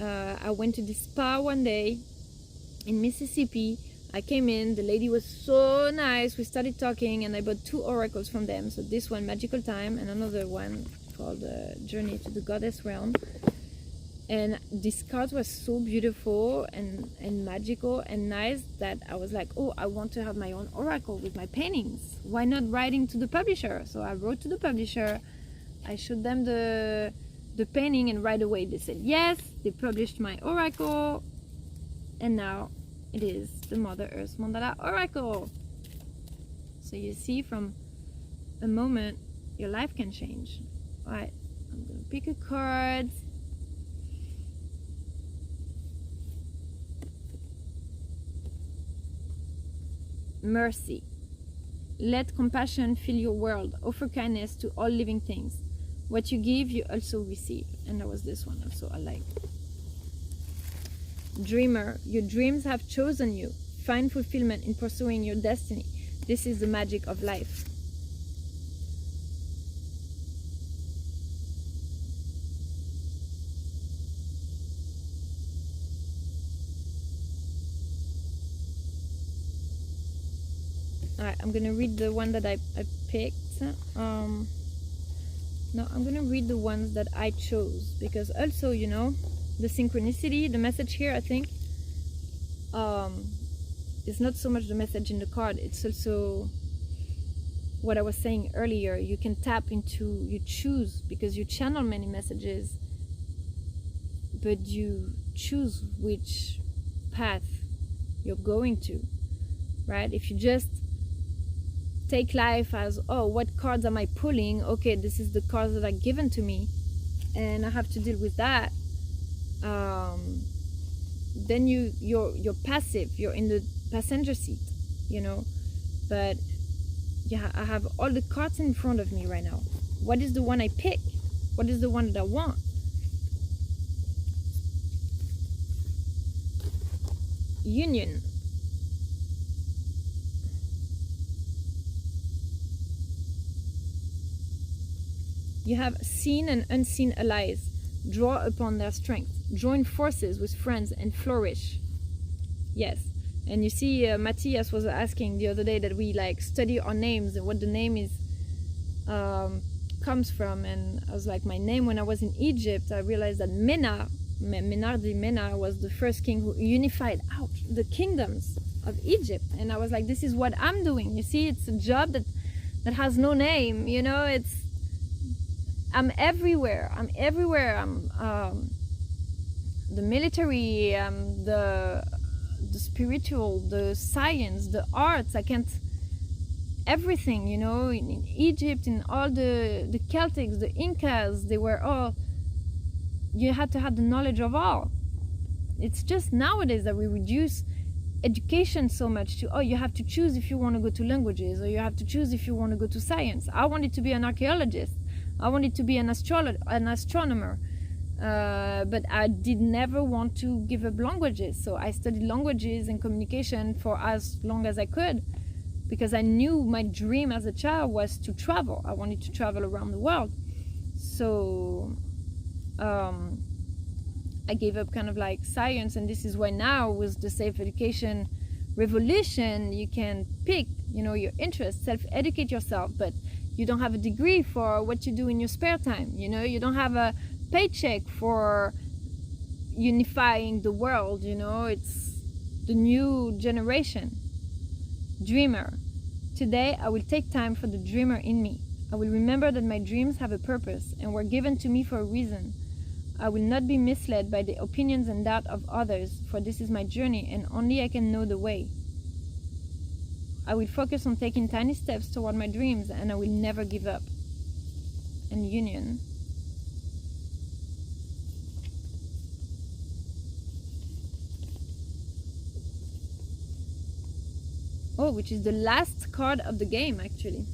Speaker 2: I went to this spa one day in Mississippi. I came in, the lady was so nice, we started talking, and I bought 2 oracles from them. So this one, Magical Time, and another one called Journey to the Goddess Realm. And this card was so beautiful and magical and nice that I was like, oh, I want to have my own oracle with my paintings. Why not writing to the publisher? So I wrote to the publisher, I showed them the painting, and right away they said yes. They published my oracle, and now it is the Mother Earth Mandala Oracle. So you see, from a moment, your life can change. Alright, I'm gonna pick a card. Mercy. Let compassion fill your world. Offer kindness to all living things. What you give, you also receive. And that was this one also I like. Dreamer, your dreams have chosen you. Find fulfillment in pursuing your destiny. This is the magic of life. Alright, I'm gonna read the one that I picked. No, I'm gonna read the ones that I chose, because also, you know, the synchronicity, the message here, I think, is not so much the message in the card, it's also what I was saying earlier. You can tap into, you choose, because you channel many messages, but you choose which path you're going to, right? If you just take life as, oh, what cards am I pulling? Okay, this is the cards that are given to me and I have to deal with that. Then you're passive, you're in the passenger seat, you know. But yeah, I have all the cards in front of me right now. What is the one I pick? What is the one that I want? Union. You have seen and unseen allies. Draw upon their strength. Join forces with friends and flourish. Yes. And you see, Matthias was asking the other day that we like study our names and what the name is comes from. And I was like, my name when I was in Egypt, I realized that Menardi Mena was the first king who unified out the kingdoms of Egypt. And I was like, this is what I'm doing. You see, it's a job that has no name. You know, I'm everywhere. I'm the military, the spiritual, the science, the arts. I can't, everything, you know, in Egypt, in all the Celtics, the Incas, they were all, you had to have the knowledge of all. It's just nowadays that we reduce education so much to, oh, you have to choose if you want to go to languages, or you have to choose if you want to go to science. I wanted to be an archaeologist. I wanted to be an astronomer, but I did never want to give up languages. So I studied languages and communication for as long as I could, because I knew my dream as a child was to travel. I wanted to travel around the world. So I gave up kind of like science, and this is why now with the safe education revolution, you can pick, you know, your interests, self-educate yourself, but you don't have a degree for what you do in your spare time. You know, you don't have a paycheck for unifying the world. You know, it's the new generation. Dreamer. Today I will take time for the dreamer in me. I will remember that my dreams have a purpose and were given to me for a reason. I will not be misled by the opinions and doubt of others, for this is my journey and only I can know the way. I will focus on taking tiny steps toward my dreams, and I will never give up. And union. Oh, which is the last card of the game, actually.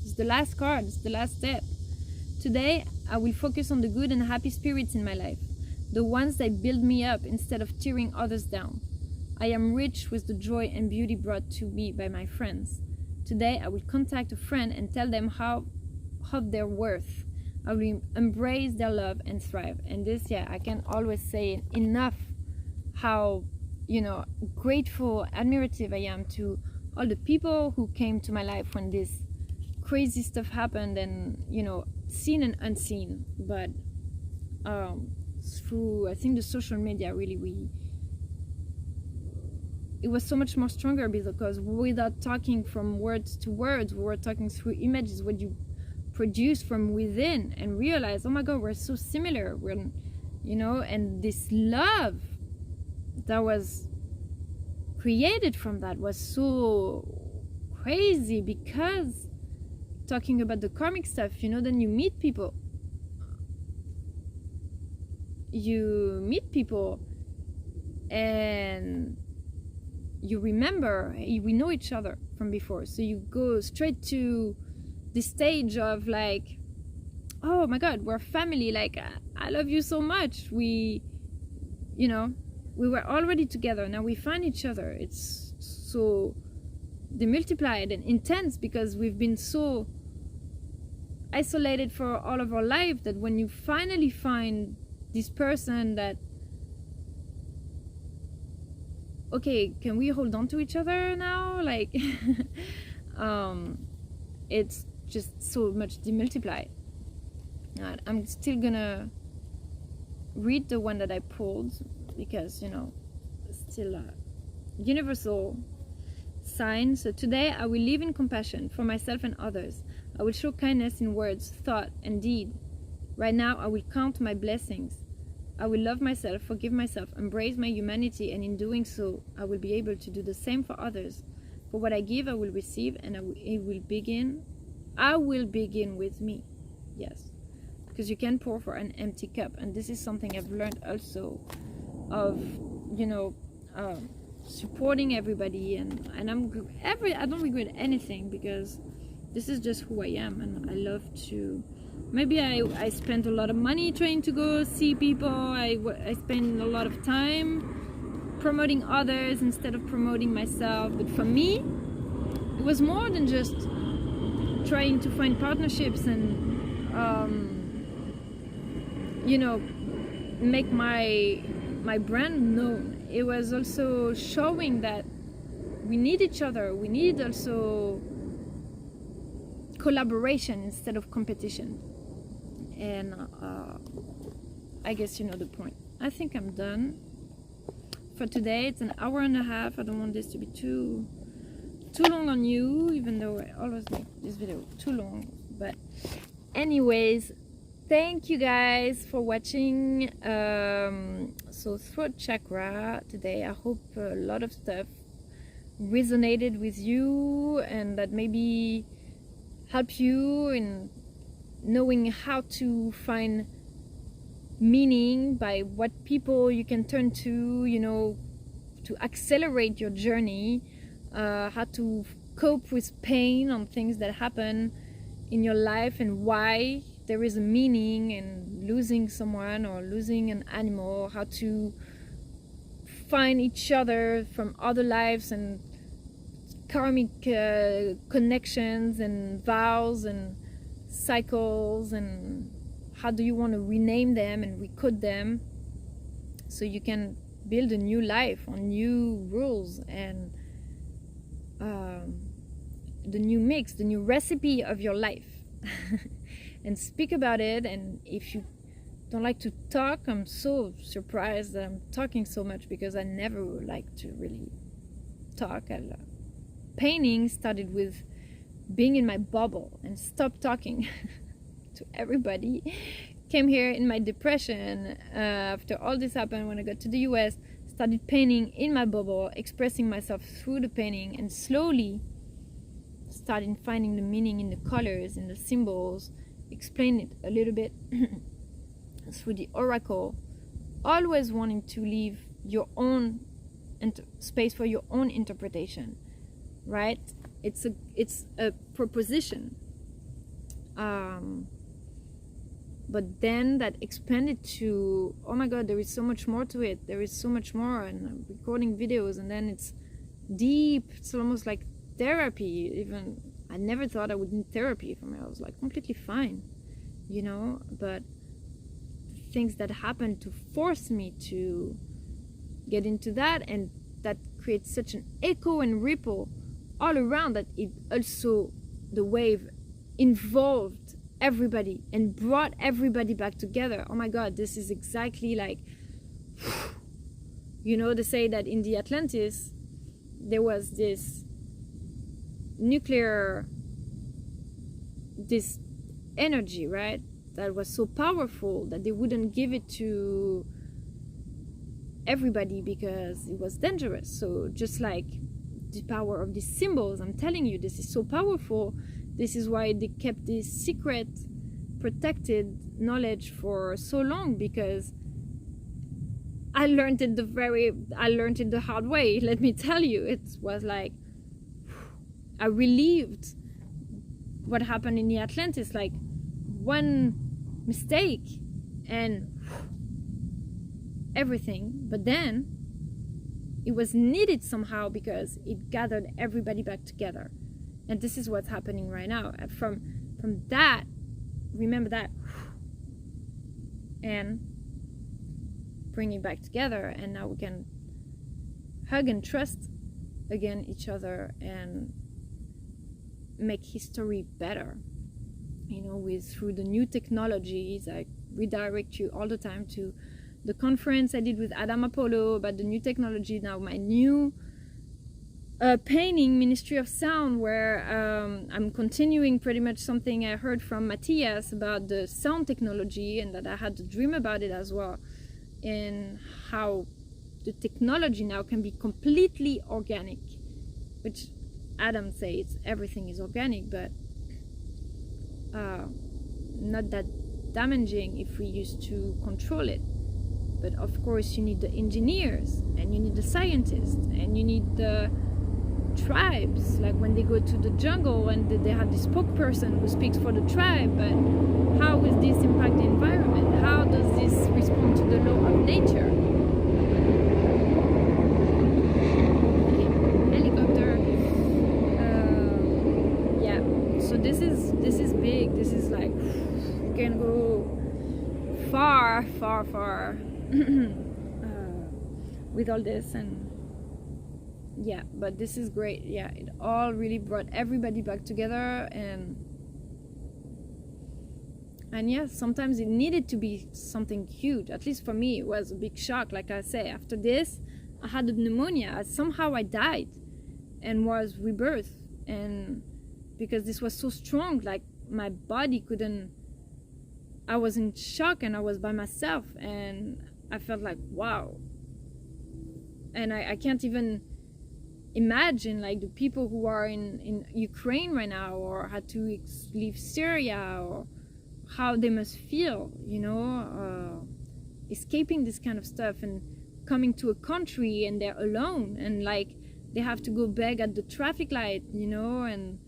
Speaker 2: It's the last card, it's the last step. Today, I will focus on the good and happy spirits in my life, the ones that build me up instead of tearing others down. I am rich with the joy and beauty brought to me by my friends. Today, I will contact a friend and tell them how they're worth. I will embrace their love and thrive. And this, yeah, I can always say enough how, you know, grateful, admirative I am to all the people who came to my life when this crazy stuff happened, and, you know, seen and unseen. But through, I think, the social media, really, it was so much more stronger, because without talking from words to words, we were talking through images, what you produce from within, and realize, oh my God, we're so similar. We're, you know, and this love that was created from that was so crazy, because talking about the karmic stuff, you know, then you meet people. you remember, hey, we know each other from before, so you go straight to the stage of like, oh my god, we're family, like I love you so much. We, you know, we were already together, now we find each other. It's so demultiplied and intense because we've been so isolated for all of our life, that when you finally find this person that, okay, can we hold on to each other now, like it's just so much demultiplied. I'm still gonna read the one that I pulled because, you know, still a universal sign. So today I will live in compassion for myself and others. I will show kindness in words, thought, and deed. Right now I will count my blessings. I will love myself, forgive myself, embrace my humanity, and in doing so I will be able to do the same for others. For what I give I will receive, and I will begin with me. Yes, because you can pour for an empty cup, and this is something I've learned also of, you know, supporting everybody, and I don't regret anything because this is just who I am, and I love to. Maybe I spent a lot of money trying to go see people. I spend a lot of time promoting others instead of promoting myself. But for me, it was more than just trying to find partnerships and you know, make my brand known. It was also showing that we need each other. We need also collaboration instead of competition. And I guess you know the point. I think I'm done for today. It's an hour and a half. I don't want this to be too long on you, even though I always make this video too long. But anyways, thank you guys for watching. So Throat Chakra today. I hope a lot of stuff resonated with you and that maybe help you in knowing how to find meaning by what people you can turn to, you know, to accelerate your journey, how to cope with pain on things that happen in your life, and why there is a meaning in losing someone or losing an animal, how to find each other from other lives and karmic connections and vows and cycles, and how do you want to rename them and recode them so you can build a new life on new rules and the new mix, the new recipe of your life. And speak about it. And if you don't like to talk, I'm so surprised that I'm talking so much because I never like to really talk. Painting started with being in my bubble and stopped talking to everybody. Came here in my depression after all this happened. When I got to the US, started painting in my bubble, expressing myself through the painting, and slowly started finding the meaning in the colors, in the symbols, explain it a little bit through the oracle, always wanting to leave your own space for your own interpretation, right? It's a proposition, but then that expanded to, oh my god, there is so much more to it, there is so much more, and I'm recording videos, and then it's deep, it's almost like therapy. Even I never thought I would need therapy for me. I was like completely fine, you know, but things that happened to force me to get into that, and that creates such an echo and ripple all around that it also, the wave involved everybody and brought everybody back together. Oh my god, this is exactly like, you know, they say that in the Atlantis there was this this energy, right, that was so powerful that they wouldn't give it to everybody because it was dangerous. So just like the power of these symbols, I'm telling you, this is so powerful. This is why they kept this secret, protected knowledge for so long, because I learned it the hard way. Let me tell you, it was like I relieved what happened in the Atlantis, like one mistake and everything. But then it was needed somehow because it gathered everybody back together. And this is what's happening right now. From that, remember that, and bring it back together, and now we can hug and trust again each other and make history better, you know, through the new technologies. I redirect you all the time to the conference I did with Adam Apollo about the new technology. Now my new painting, Ministry of Sound, where I'm continuing pretty much something I heard from Matthias about the sound technology, and that I had to dream about it as well, and how the technology now can be completely organic, which Adam says everything is organic, but not that damaging if we used to control it. But of course you need the engineers, and you need the scientists, and you need the tribes, like when they go to the jungle and they have this spokesperson who speaks for the tribe. But how will this impact the environment? How does this respond to the law of nature? Helicopter. Yeah, so this is big. This is like, you can go far with all this. And yeah, but this is great. Yeah, it all really brought everybody back together. And yeah, sometimes it needed to be something huge. At least for me, it was a big shock. Like I say, after this I had pneumonia. Somehow I died and was rebirthed, and because this was so strong, like my body couldn't, I was in shock, and I was by myself, and I felt like, wow. And I can't even imagine like the people who are in Ukraine right now, or had to leave Syria, or how they must feel, you know, escaping this kind of stuff and coming to a country and they're alone, and like they have to go beg at the traffic light, you know, and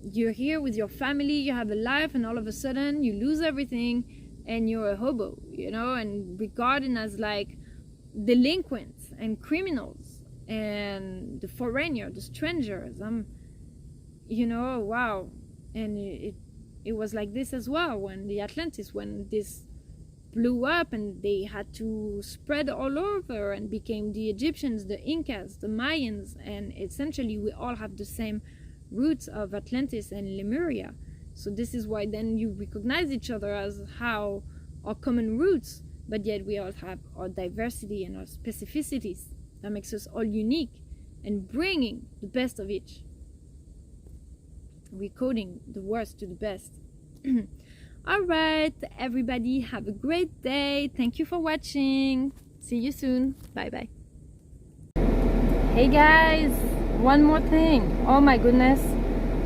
Speaker 2: you're here with your family, you have a life, and all of a sudden you lose everything and you're a hobo, you know, and regarded as like delinquents and criminals and the foreigner, the strangers. You know, wow. And it was like this as well when the Atlantis, when this blew up and they had to spread all over and became the Egyptians, the Incas, the Mayans, and essentially we all have the same roots of Atlantis and Lemuria. So this is why then you recognize each other as how our common roots, but yet we all have our diversity and our specificities that makes us all unique, and bringing the best of each, recoding the worst to the best. All right, everybody, have a great day. Thank you for watching. See you soon. Bye bye. Hey guys, one more thing. Oh my goodness,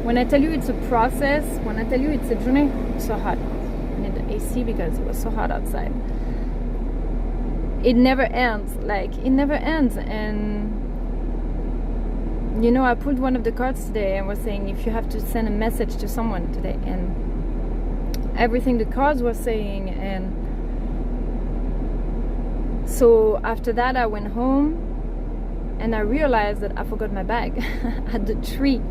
Speaker 2: when I tell you it's a process, when I tell you it's a journey, it's so hot. I need the AC because it was so hot outside. It never ends, like it never ends. And you know, I pulled one of the cards today and was saying if you have to send a message to someone today, and everything the cards were saying. And so after that I went home and I realized that I forgot my bag at the tree.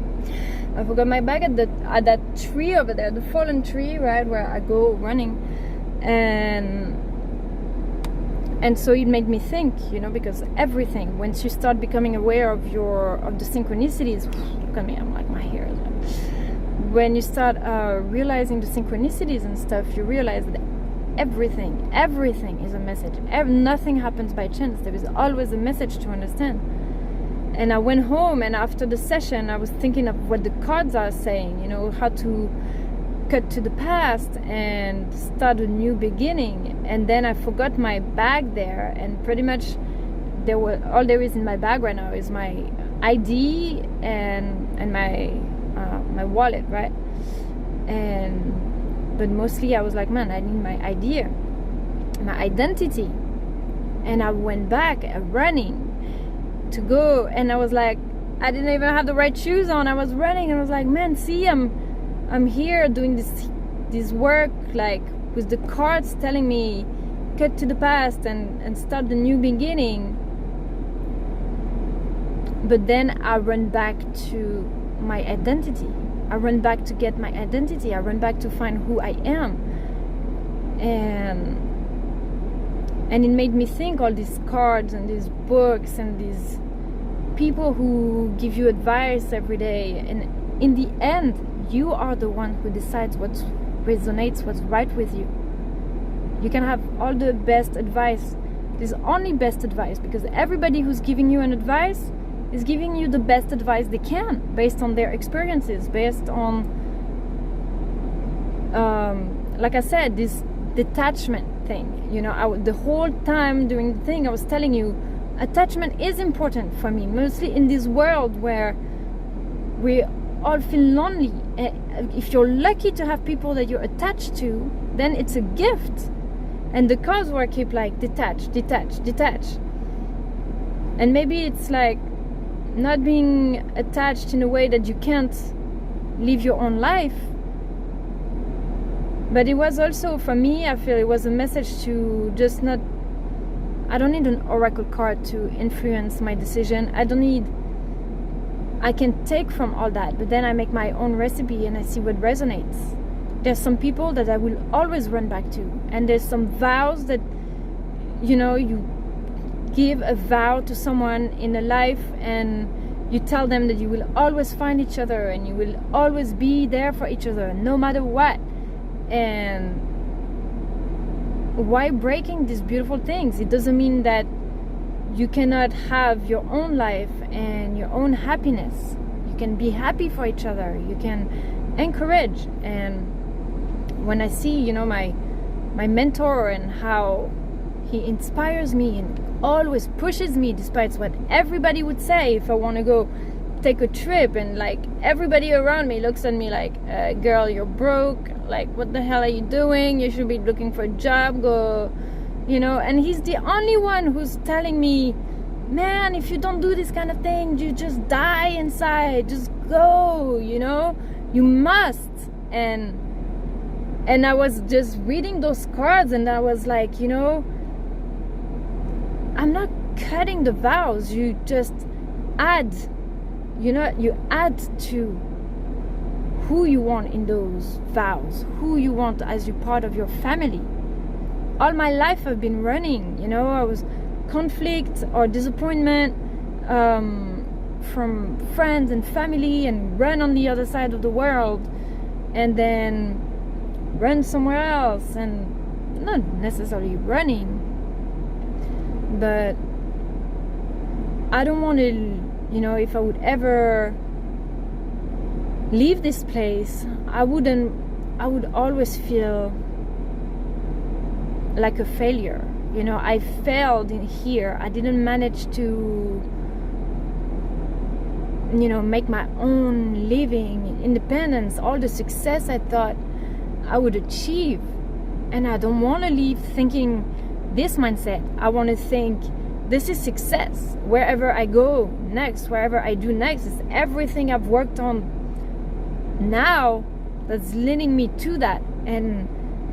Speaker 2: I forgot my bag at that tree over there, the fallen tree, right where I go running. And so it made me think, you know, because everything, once you start becoming aware of the synchronicities, look at me, I'm like, my hair is like, when you start realizing the synchronicities and stuff, you realize that everything is a message. Nothing happens by chance. There is always a message to understand. And I went home, and after the session I was thinking of what the cards are saying, you know, how to cut to the past and start a new beginning. And then I forgot my bag there, and pretty much all there is in my bag right now is my ID and my wallet, right? But mostly I was like, man, I need my idea, my identity, And I went back running to go, and I was like, I didn't even have the right shoes on. I was running and I was like, man, see, I'm here doing this work, like with the cards telling me cut to the past and start the new beginning. But then I run back to my identity. I run back to get my identity. I run back to find who I am. And it made me think all these cards and these books and these people who give you advice every day. And in the end, you are the one who decides what resonates, what's right with you. You can have all the best advice. There's only best advice, because everybody who's giving you an advice is giving you the best advice they can, based on their experiences, based on, like I said, this detachment thing. You know, the whole time during the thing I was telling you, attachment is important for me, mostly in this world where we all feel lonely. If you're lucky to have people that you're attached to, then it's a gift. And the cards were keep like detach. And maybe it's like not being attached in a way that you can't live your own life. But it was also, for me, I feel it was a message to just not, I don't need an oracle card to influence my decision. I can take from all that, but then I make my own recipe and I see what resonates. There's some people that I will always run back to, and there's some vows that, you know, you give a vow to someone in a life and you tell them that you will always find each other and you will always be there for each other no matter what. And why breaking these beautiful things? It doesn't mean that you cannot have your own life and your own happiness. You can be happy for each other. You can encourage. And when I see, you know, my mentor and how he inspires me and always pushes me despite what everybody would say if I want to go take a trip, and like everybody around me looks at me like, girl, you're broke, like what the hell are you doing, you should be looking for a job, go, you know. And he's the only one who's telling me, man, if you don't do this kind of thing, you just die inside, just go, you know, you must. And I was just reading those cards and I was like, you know, I'm not cutting the vows, you just add, you know, you add to who you want in those vows, who you want as you part of your family. All my life I've been running, you know, I was conflict or disappointment from friends and family, and run on the other side of the world and then run somewhere else, and not necessarily running, but I don't want to, you know, if I would ever leave this place, I would always feel like a failure. You know, I failed in here. I didn't manage to, you know, make my own living, independence, all the success I thought I would achieve. And I don't want to leave thinking this mindset. I want to think this is success. Wherever I go next, wherever I do next, is everything I've worked on now that's leading me to that. And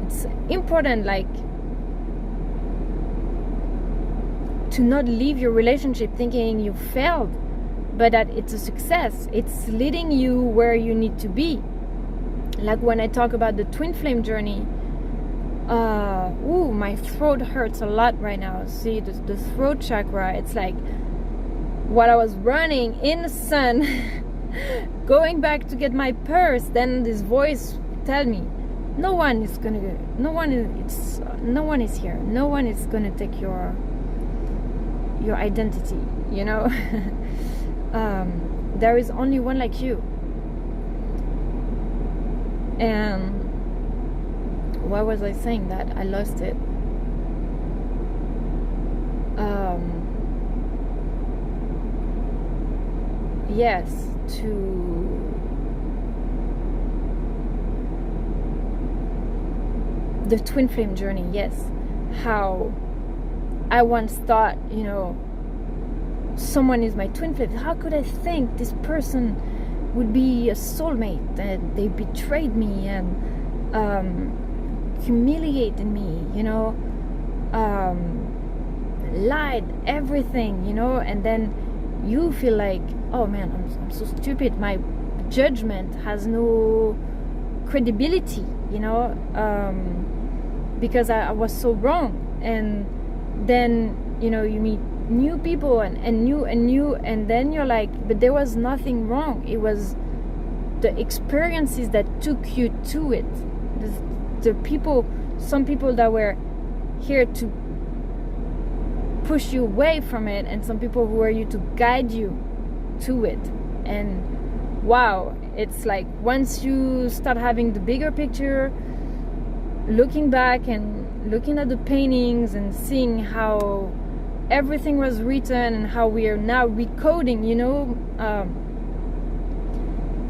Speaker 2: it's important, like, to not leave your relationship thinking you failed, but that it's a success. It's leading you where you need to be. Like when I talk about the twin flame journey, my throat hurts a lot right now. See, the throat chakra, it's like while I was running in the sun going back to get my purse, then this voice tell me, no one is here, no one is gonna take your identity, you know. There is only one like you. And why was I saying that? I lost it. Yes, to the twin flame journey. Yes, how I once thought, someone is my twin flame. How could I think this person would be a soulmate, and they betrayed me and humiliated me, lied, everything, and then you feel like, oh man, I'm so stupid, my judgment has no credibility, because I was so wrong. And then you meet new people and new, and then you're like, but there was nothing wrong. It was the experiences that took you to it, the people, some people that were here to push you away from it, and some people who were here to guide you to it. And wow, it's like once you start having the bigger picture, looking back and looking at the paintings and seeing how everything was written and how we are now recoding,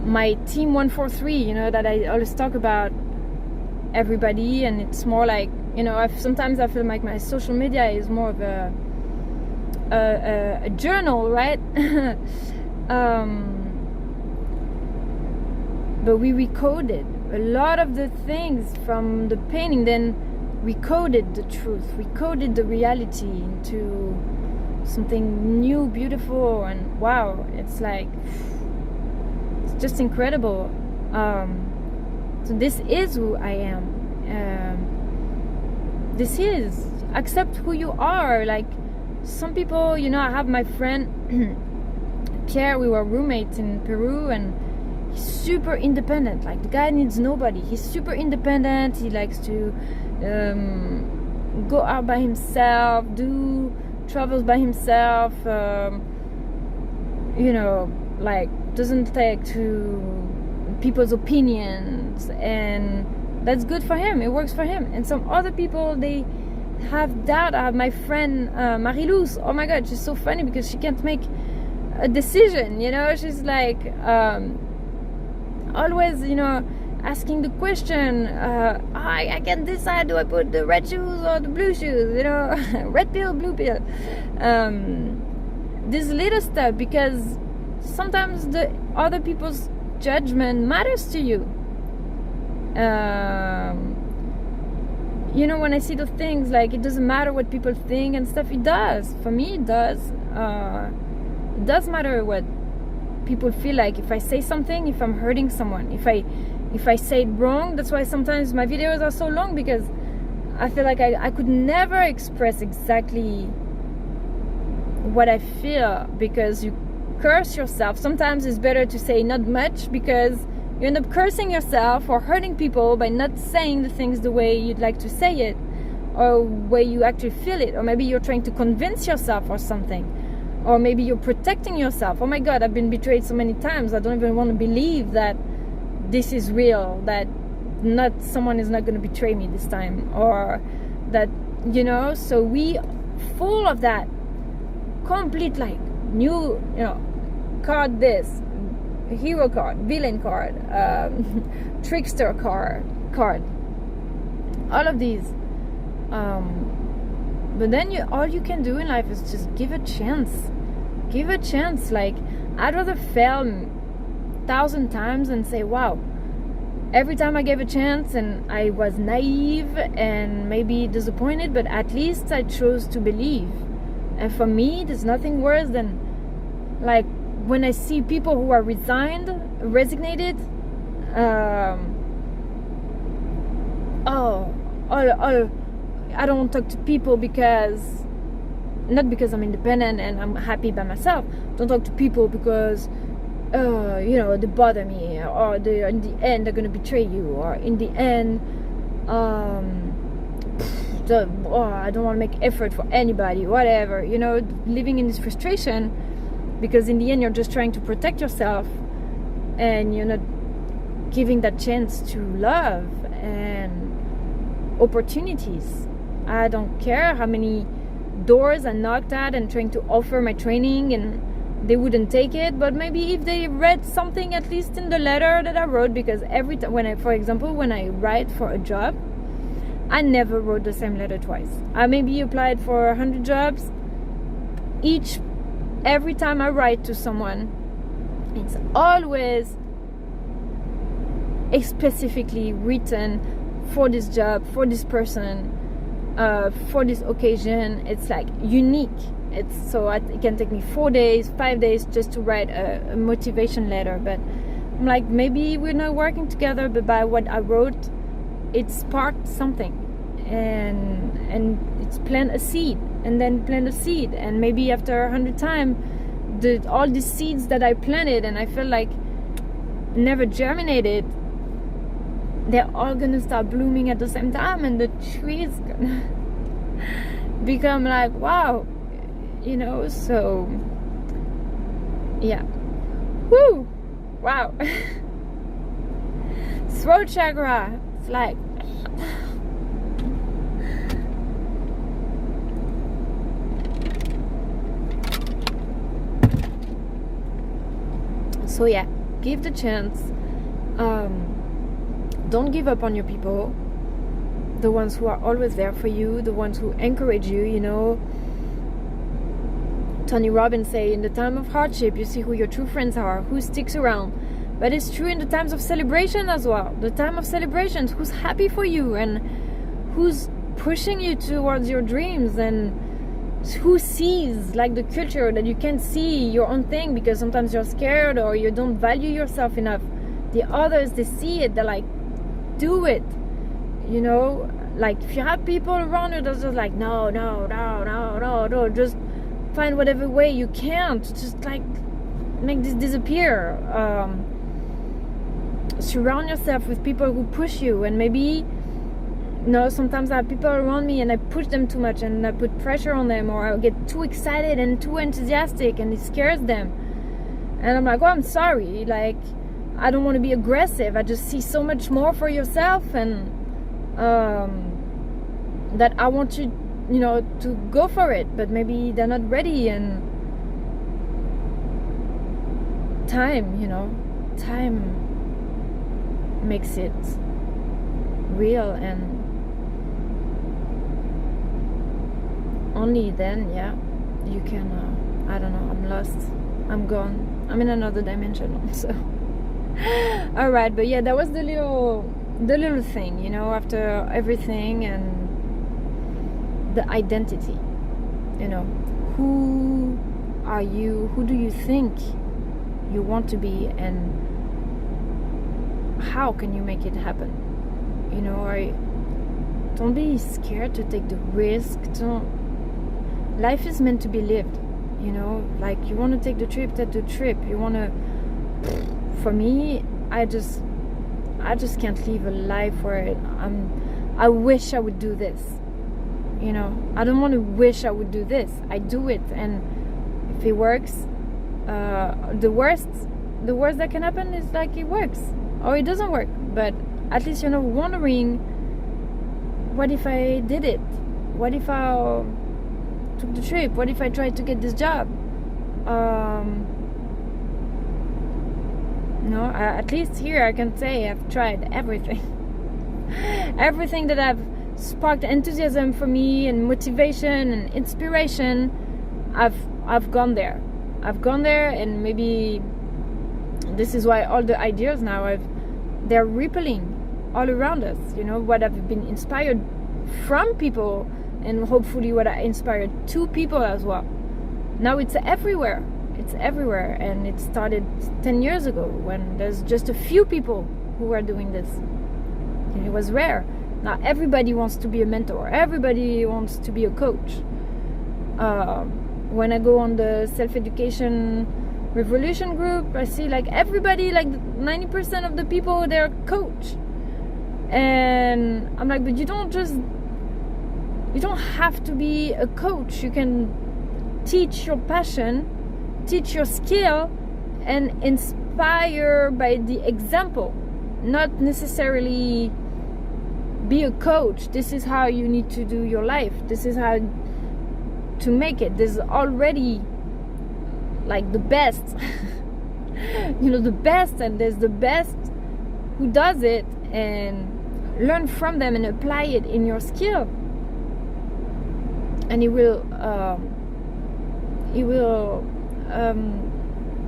Speaker 2: my team 143, that I always talk about everybody, and it's more like, sometimes I feel like my social media is more of a journal, right? But we recoded a lot of the things from the painting, then recoded the truth, recoded the reality into something new, beautiful, and wow, it's like, it's just incredible. So this is who I am. This is, accept who you are. Like some people, I have my friend Pierre, we were roommates in Peru, and he's super independent. Like the guy needs nobody. He's super independent. He likes to go out by himself, do travels by himself, like doesn't take to people's opinions, and that's good for him. It works for him. And some other people, they have that. I have my friend Marie-Luz. Oh my god, she's so funny because she can't make a decision, she's like always, asking the question, I can decide, do I put the red shoes or the blue shoes, red pill, blue pill, this little stuff, because sometimes the other people's judgment matters to you. When I see those things, like, it doesn't matter what people think and stuff. It does. For me, it does. It does matter what people feel like. If I say something, if I'm hurting someone, if I say it wrong. That's why sometimes my videos are so long, because I feel like I could never express exactly what I feel, because you curse yourself. Sometimes it's better to say not much, because you end up cursing yourself or hurting people by not saying the things the way you'd like to say it, or way you actually feel it. Or maybe you're trying to convince yourself or something, or maybe you're protecting yourself. Oh my god, I've been betrayed so many times, I don't even want to believe that this is real, that someone is not going to betray me this time, or that, so we full of that complete, like, new, card, this hero card, villain card, trickster card, all of these, but then all you can do in life is just give a chance. Like, I'd rather fail 1,000 times and say, wow, every time I gave a chance and I was naive and maybe disappointed, but at least I chose to believe. And for me, there's nothing worse than, like, when I see people who are resignated, I don't talk to people because, not because I'm independent and I'm happy by myself. Don't talk to people because they bother me, or in the end they're gonna betray you, or in the end I don't want to make effort for anybody, whatever, living in this frustration, because in the end you're just trying to protect yourself, and you're not giving that chance to love and opportunities. I don't care how many doors I knocked at and trying to offer my training, and they wouldn't take it. But maybe if they read something, at least in the letter that I wrote, because every time when I write for a job, I never wrote the same letter twice. I maybe applied for 100 jobs. Every time I write to someone, it's always specifically written for this job, for this person, for this occasion. It's like unique. It can take me 4 days, 5 days just to write a motivation letter. But I'm like, maybe we're not working together, but by what I wrote, it sparked something, and it's plant a seed, and then plant a seed, and maybe after 100 times, all these seeds that I planted and I felt like never germinated, they're all gonna start blooming at the same time, and the tree is gonna become like, wow, so yeah. Woo! Wow. Throat chakra, it's like so yeah, give the chance. Don't give up on your people, the ones who are always there for you, the ones who encourage you. Tony Robbins say, in the time of hardship, you see who your true friends are, who sticks around. But it's true in the times of celebration as well. The time of celebrations, who's happy for you and who's pushing you towards your dreams, and who sees like the culture that you can't see your own thing because sometimes you're scared or you don't value yourself enough. The others, they see it, they're like, do it. Like if you have people around you that's just like, no, just find whatever way you can to just like make this disappear. Surround yourself with people who push you. And maybe sometimes I have people around me and I push them too much and I put pressure on them, or I get too excited and too enthusiastic and it scares them, and I'm like, oh, I'm sorry, like I don't want to be aggressive. I just see so much more for yourself, and that I want you to go for it, but maybe they're not ready. And time makes it real, and only then, yeah, you can I don't know, I'm lost, I'm gone, I'm in another dimension also. All right, but yeah, that was the little thing, after everything, and the identity, who are you, who do you think you want to be, and how can you make it happen? Don't be scared to take the risk. Life is meant to be lived, like you want to take the trip, take the trip. For me, I just can't live a life where I wish I would do this. I don't want to wish I would do this. I do it, and if it works, the worst that can happen is like it works or it doesn't work. But at least you're not wondering, what if I did it? What if I took the trip? What if I tried to get this job? At least here I can say I've tried everything. Everything that I've sparked enthusiasm for me and motivation and inspiration, I've gone there. And maybe this is why all the ideas now they're rippling all around us. What I've been inspired from people, and hopefully what I inspired to people as well. Now it's everywhere, and it started 10 years ago when there's just a few people who were doing this, and it was rare. Now everybody wants to be a mentor, everybody wants to be a coach. When I go on the self-education revolution group, I see like everybody, like 90% of the people, they're a coach. And I'm like, but you don't have to be a coach. You can teach your passion, teach your skill, and inspire by the example, not necessarily be a coach. This is how you need to do your life. This is how to make it. There's already like the best the best, and there's the best who does it, and learn from them and apply it in your skill, and it will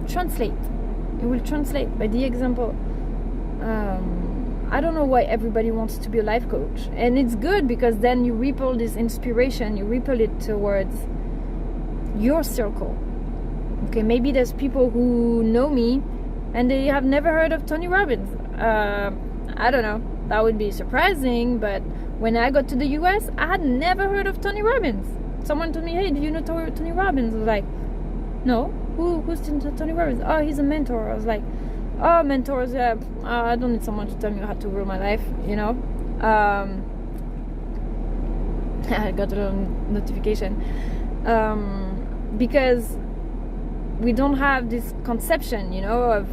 Speaker 2: translate. It will translate by the example. I don't know why everybody wants to be a life coach, and it's good because then you ripple this inspiration, you ripple it towards your circle. Okay, maybe there's people who know me and they have never heard of Tony Robbins. I don't know, that would be surprising, but when I got to the US, I had never heard of Tony Robbins. Someone told me, hey, do you know Tony Robbins? I was like, no. Who's Tony Robbins? Oh, he's a mentor. I was like, oh, mentors, yeah, I don't need someone to tell me how to rule my life, you know. I got a little notification. Because we don't have this conception, you know, of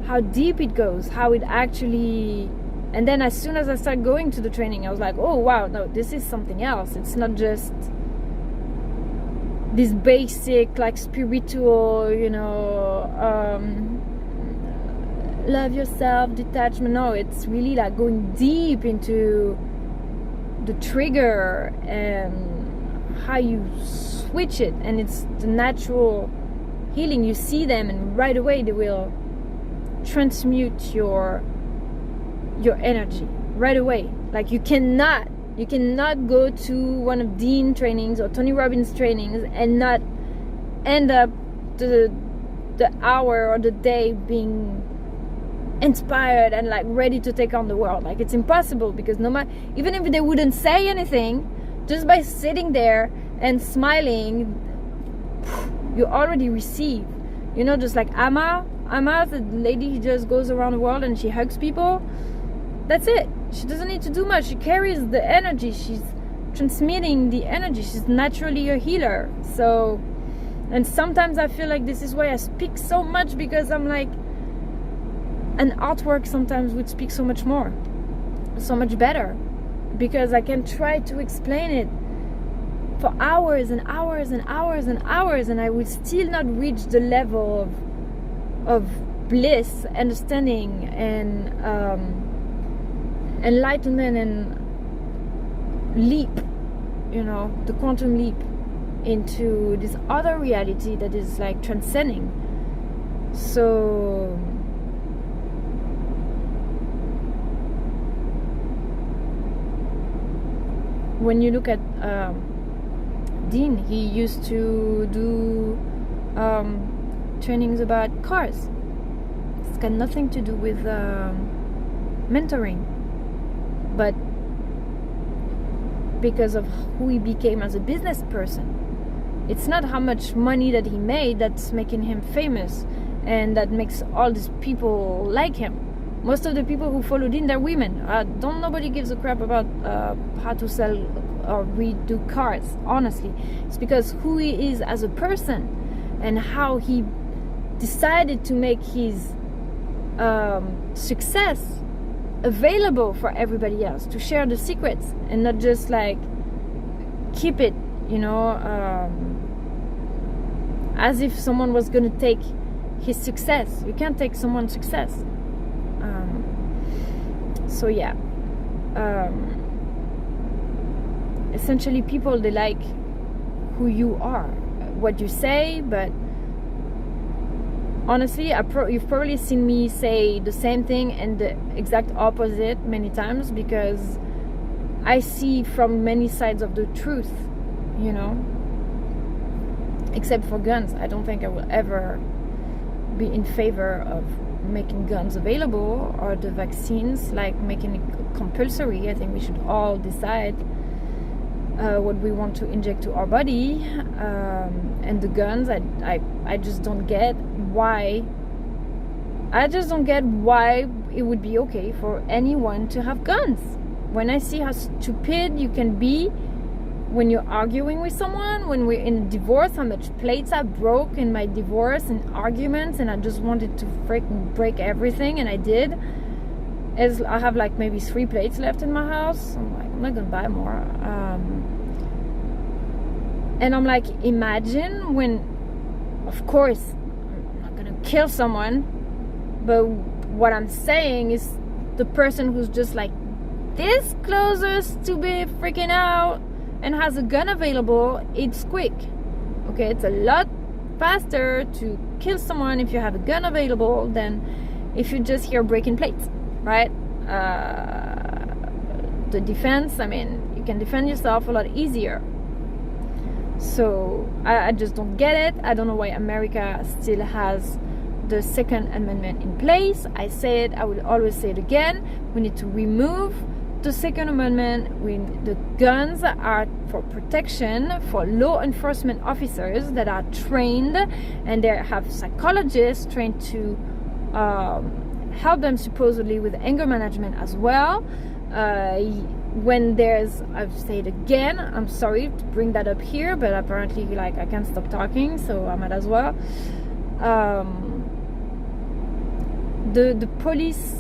Speaker 2: how deep it goes, how it actually... And then as soon as I started going to the training, I was like, oh, wow, no, this is something else. It's not just this basic, like, spiritual, you know, love yourself, detachment. No, it's really like going deep into the trigger and how you switch it, and it's the natural healing. You see them and right away they will transmute your energy right away. Like you cannot go to one of Dean trainings or Tony Robbins trainings and not end up the hour or the day being inspired and like ready to take on the world. Like it's impossible, because no matter, even if they wouldn't say anything, just by sitting there and smiling, you already receive. You know, just like Amma, the lady who just goes around the world and she hugs people. That's it. She doesn't need to do much. She carries the energy. She's transmitting the energy. She's naturally a healer. So, and sometimes I feel like this is why I speak so much, because I'm like, an artwork sometimes would speak so much more, so much better, because I can try to explain it for hours and hours and hours and hours, and I would still not reach the level of bliss, understanding, and enlightenment and leap, you know, the quantum leap into this other reality that is like transcending. So when you look at Dean, he used to do trainings about cars. It's got nothing to do with mentoring, but because of who he became as a business person. It's not how much money that he made that's making him famous and that makes all these people like him. Most of the people who followed in, they're women. Nobody gives a crap about how to sell or redo cars, honestly. It's because who he is as a person and how he decided to make his success available for everybody else, to share the secrets and not just like keep it, you know, as if someone was going to take his success. You can't take someone's success. So yeah, essentially people, they like who you are, what you say, but honestly, you've probably seen me say the same thing and the exact opposite many times, because I see from many sides of the truth, you know. Except for guns, I don't think I will ever be in favor of making guns available, or the vaccines, like making it compulsory. I think we should all decide what we want to inject to our body, and the guns, I just don't get why. I just don't get why it would be okay for anyone to have guns. When I see how stupid you can be when you're arguing with someone, when we're in a divorce, how much plates I broke in my divorce and arguments, and I just wanted to freaking break everything, and I did. As I have like maybe 3 plates left in my house. I'm like, I'm not gonna buy more. And I'm like, imagine when, of course, I'm not gonna kill someone, but what I'm saying is the person who's just like this closest to be freaking out and has a gun available, it's quick. Okay, it's a lot faster to kill someone if you have a gun available than if you just hear breaking plates, right? The defense, I mean, you can defend yourself a lot easier. So I just don't get it. I don't know why America still has the Second Amendment in place. I say it, I will always say it again. We need to remove the Second Amendment. The guns are for protection for law enforcement officers that are trained, and they have psychologists trained to help them supposedly with anger management as well. When there's, I've said again, I'm sorry to bring that up here, but apparently like I can't stop talking, so I might as well. The police,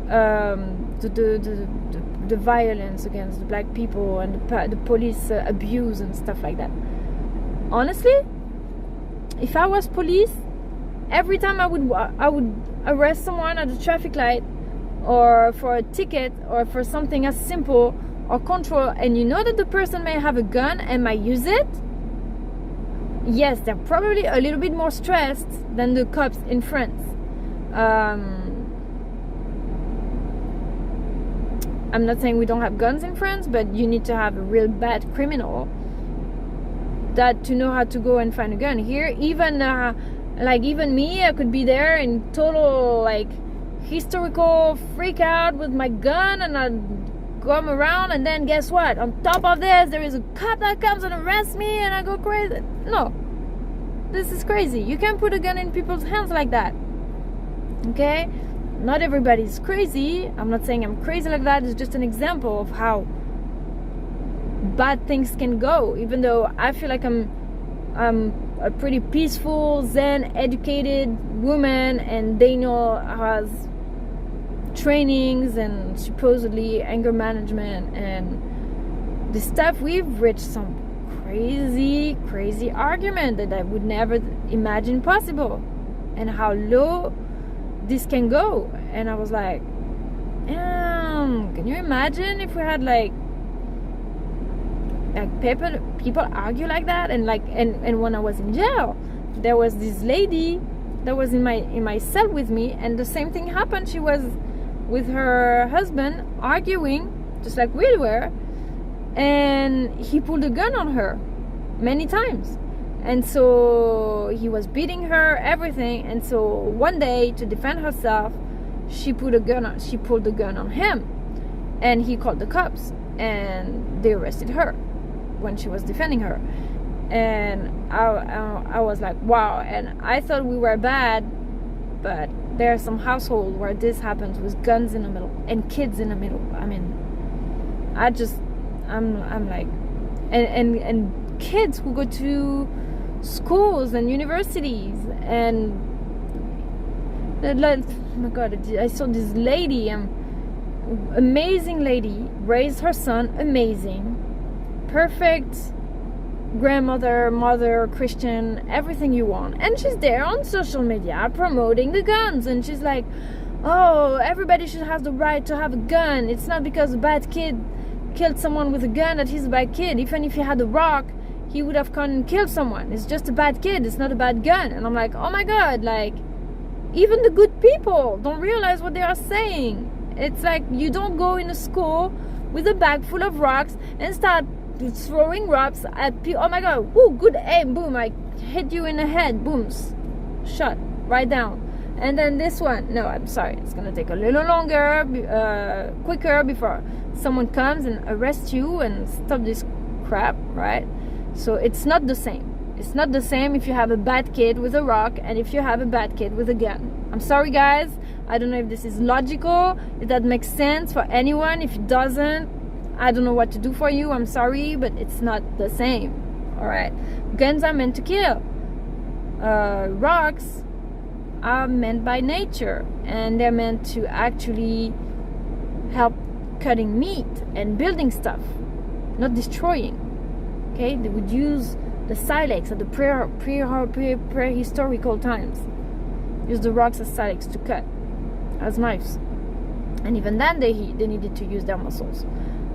Speaker 2: the violence against the black people and the police abuse and stuff like that. Honestly, if I was police, every time I would arrest someone at a traffic light, or for a ticket, or for something as simple, or control, and you know that the person may have a gun and might use it, yes, they're probably a little bit more stressed than the cops in France. I'm not saying we don't have guns in France, but you need to have a real bad criminal that to know how to go and find a gun. Here, even me, I could be there in total like historical freak out with my gun, and I'd come around, and then guess what? On top of this, there is a cop that comes and arrests me, and I go crazy. No, this is crazy. You can't put a gun in people's hands like that. Okay? Not everybody's crazy. I'm not saying I'm crazy like that. It's just an example of how bad things can go. Even though I feel like I'm a pretty peaceful, zen, educated woman, and they know has trainings and supposedly anger management and the stuff. We've reached some crazy argument that I would never imagine possible, and how low this can go. And I was like, can you imagine if we had like people argue like that? And when I was in jail, there was this lady that was in my cell with me, and the same thing happened. She was with her husband arguing just like we were, and he pulled a gun on her many times. And so he was beating her, everything. And so one day, to defend herself, she pulled a gun on him, and he called the cops, and they arrested her when she was defending her. And I was like, wow. And I thought we were bad, but there are some households where this happens with guns in the middle and kids in the middle. I mean, I'm like, and kids who go to schools and universities, and like, oh my god, I saw this lady, amazing lady, raised her son, amazing, perfect grandmother, mother, Christian, everything you want, and she's there on social media promoting the guns, and she's like, oh, everybody should have the right to have a gun. It's not because a bad kid killed someone with a gun that he's a bad kid. Even if he had a rock, he would have gone and killed someone. It's just a bad kid, it's not a bad gun. And I'm like, oh my god, like, even the good people don't realize what they are saying. It's like, you don't go in a school with a bag full of rocks and start throwing rocks at people. Oh my god, woo, good aim, boom, I hit you in the head, booms, shot right down. And then this one, no, I'm sorry, it's gonna take a little longer, quicker, before someone comes and arrests you and stop this crap, right? So it's not the same. It's not the same if you have a bad kid with a rock and if you have a bad kid with a gun. I'm sorry, guys. I don't know if this is logical, if that makes sense for anyone. If it doesn't, I don't know what to do for you. I'm sorry, but it's not the same. All right. Guns are meant to kill. Rocks are meant by nature, and they're meant to actually help cutting meat and building stuff, not destroying. Okay, they would use the silex at the prehistorical times. Use the rocks as silex to cut, as knives. And even then, they needed to use their muscles.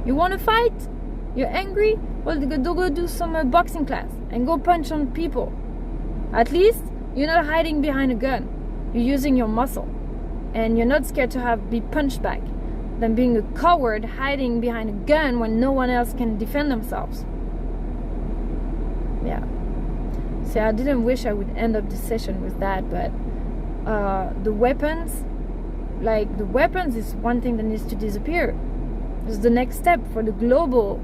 Speaker 2: You want to fight? You're angry? Well, go do some boxing class and go punch on people. At least you're not hiding behind a gun. You're using your muscle, and you're not scared to be punched back than being a coward hiding behind a gun when no one else can defend themselves. Yeah. See, I didn't wish I would end up this session with that, but the weapons is one thing that needs to disappear. It's the next step for the global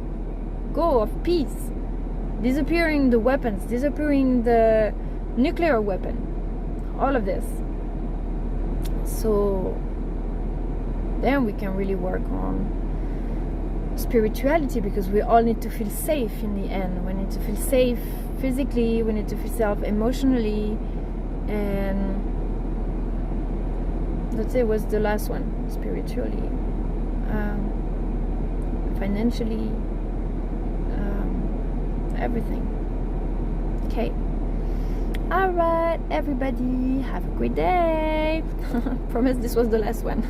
Speaker 2: goal of peace. Disappearing the weapons, disappearing the nuclear weapon, all of this. So then we can really work on spirituality, because we all need to feel safe in the end. We need to feel safe physically, we need to feel safe emotionally, and let's say what's the last one? Spiritually, financially, everything. Okay. Alright, everybody, have a great day. Promise this was the last one.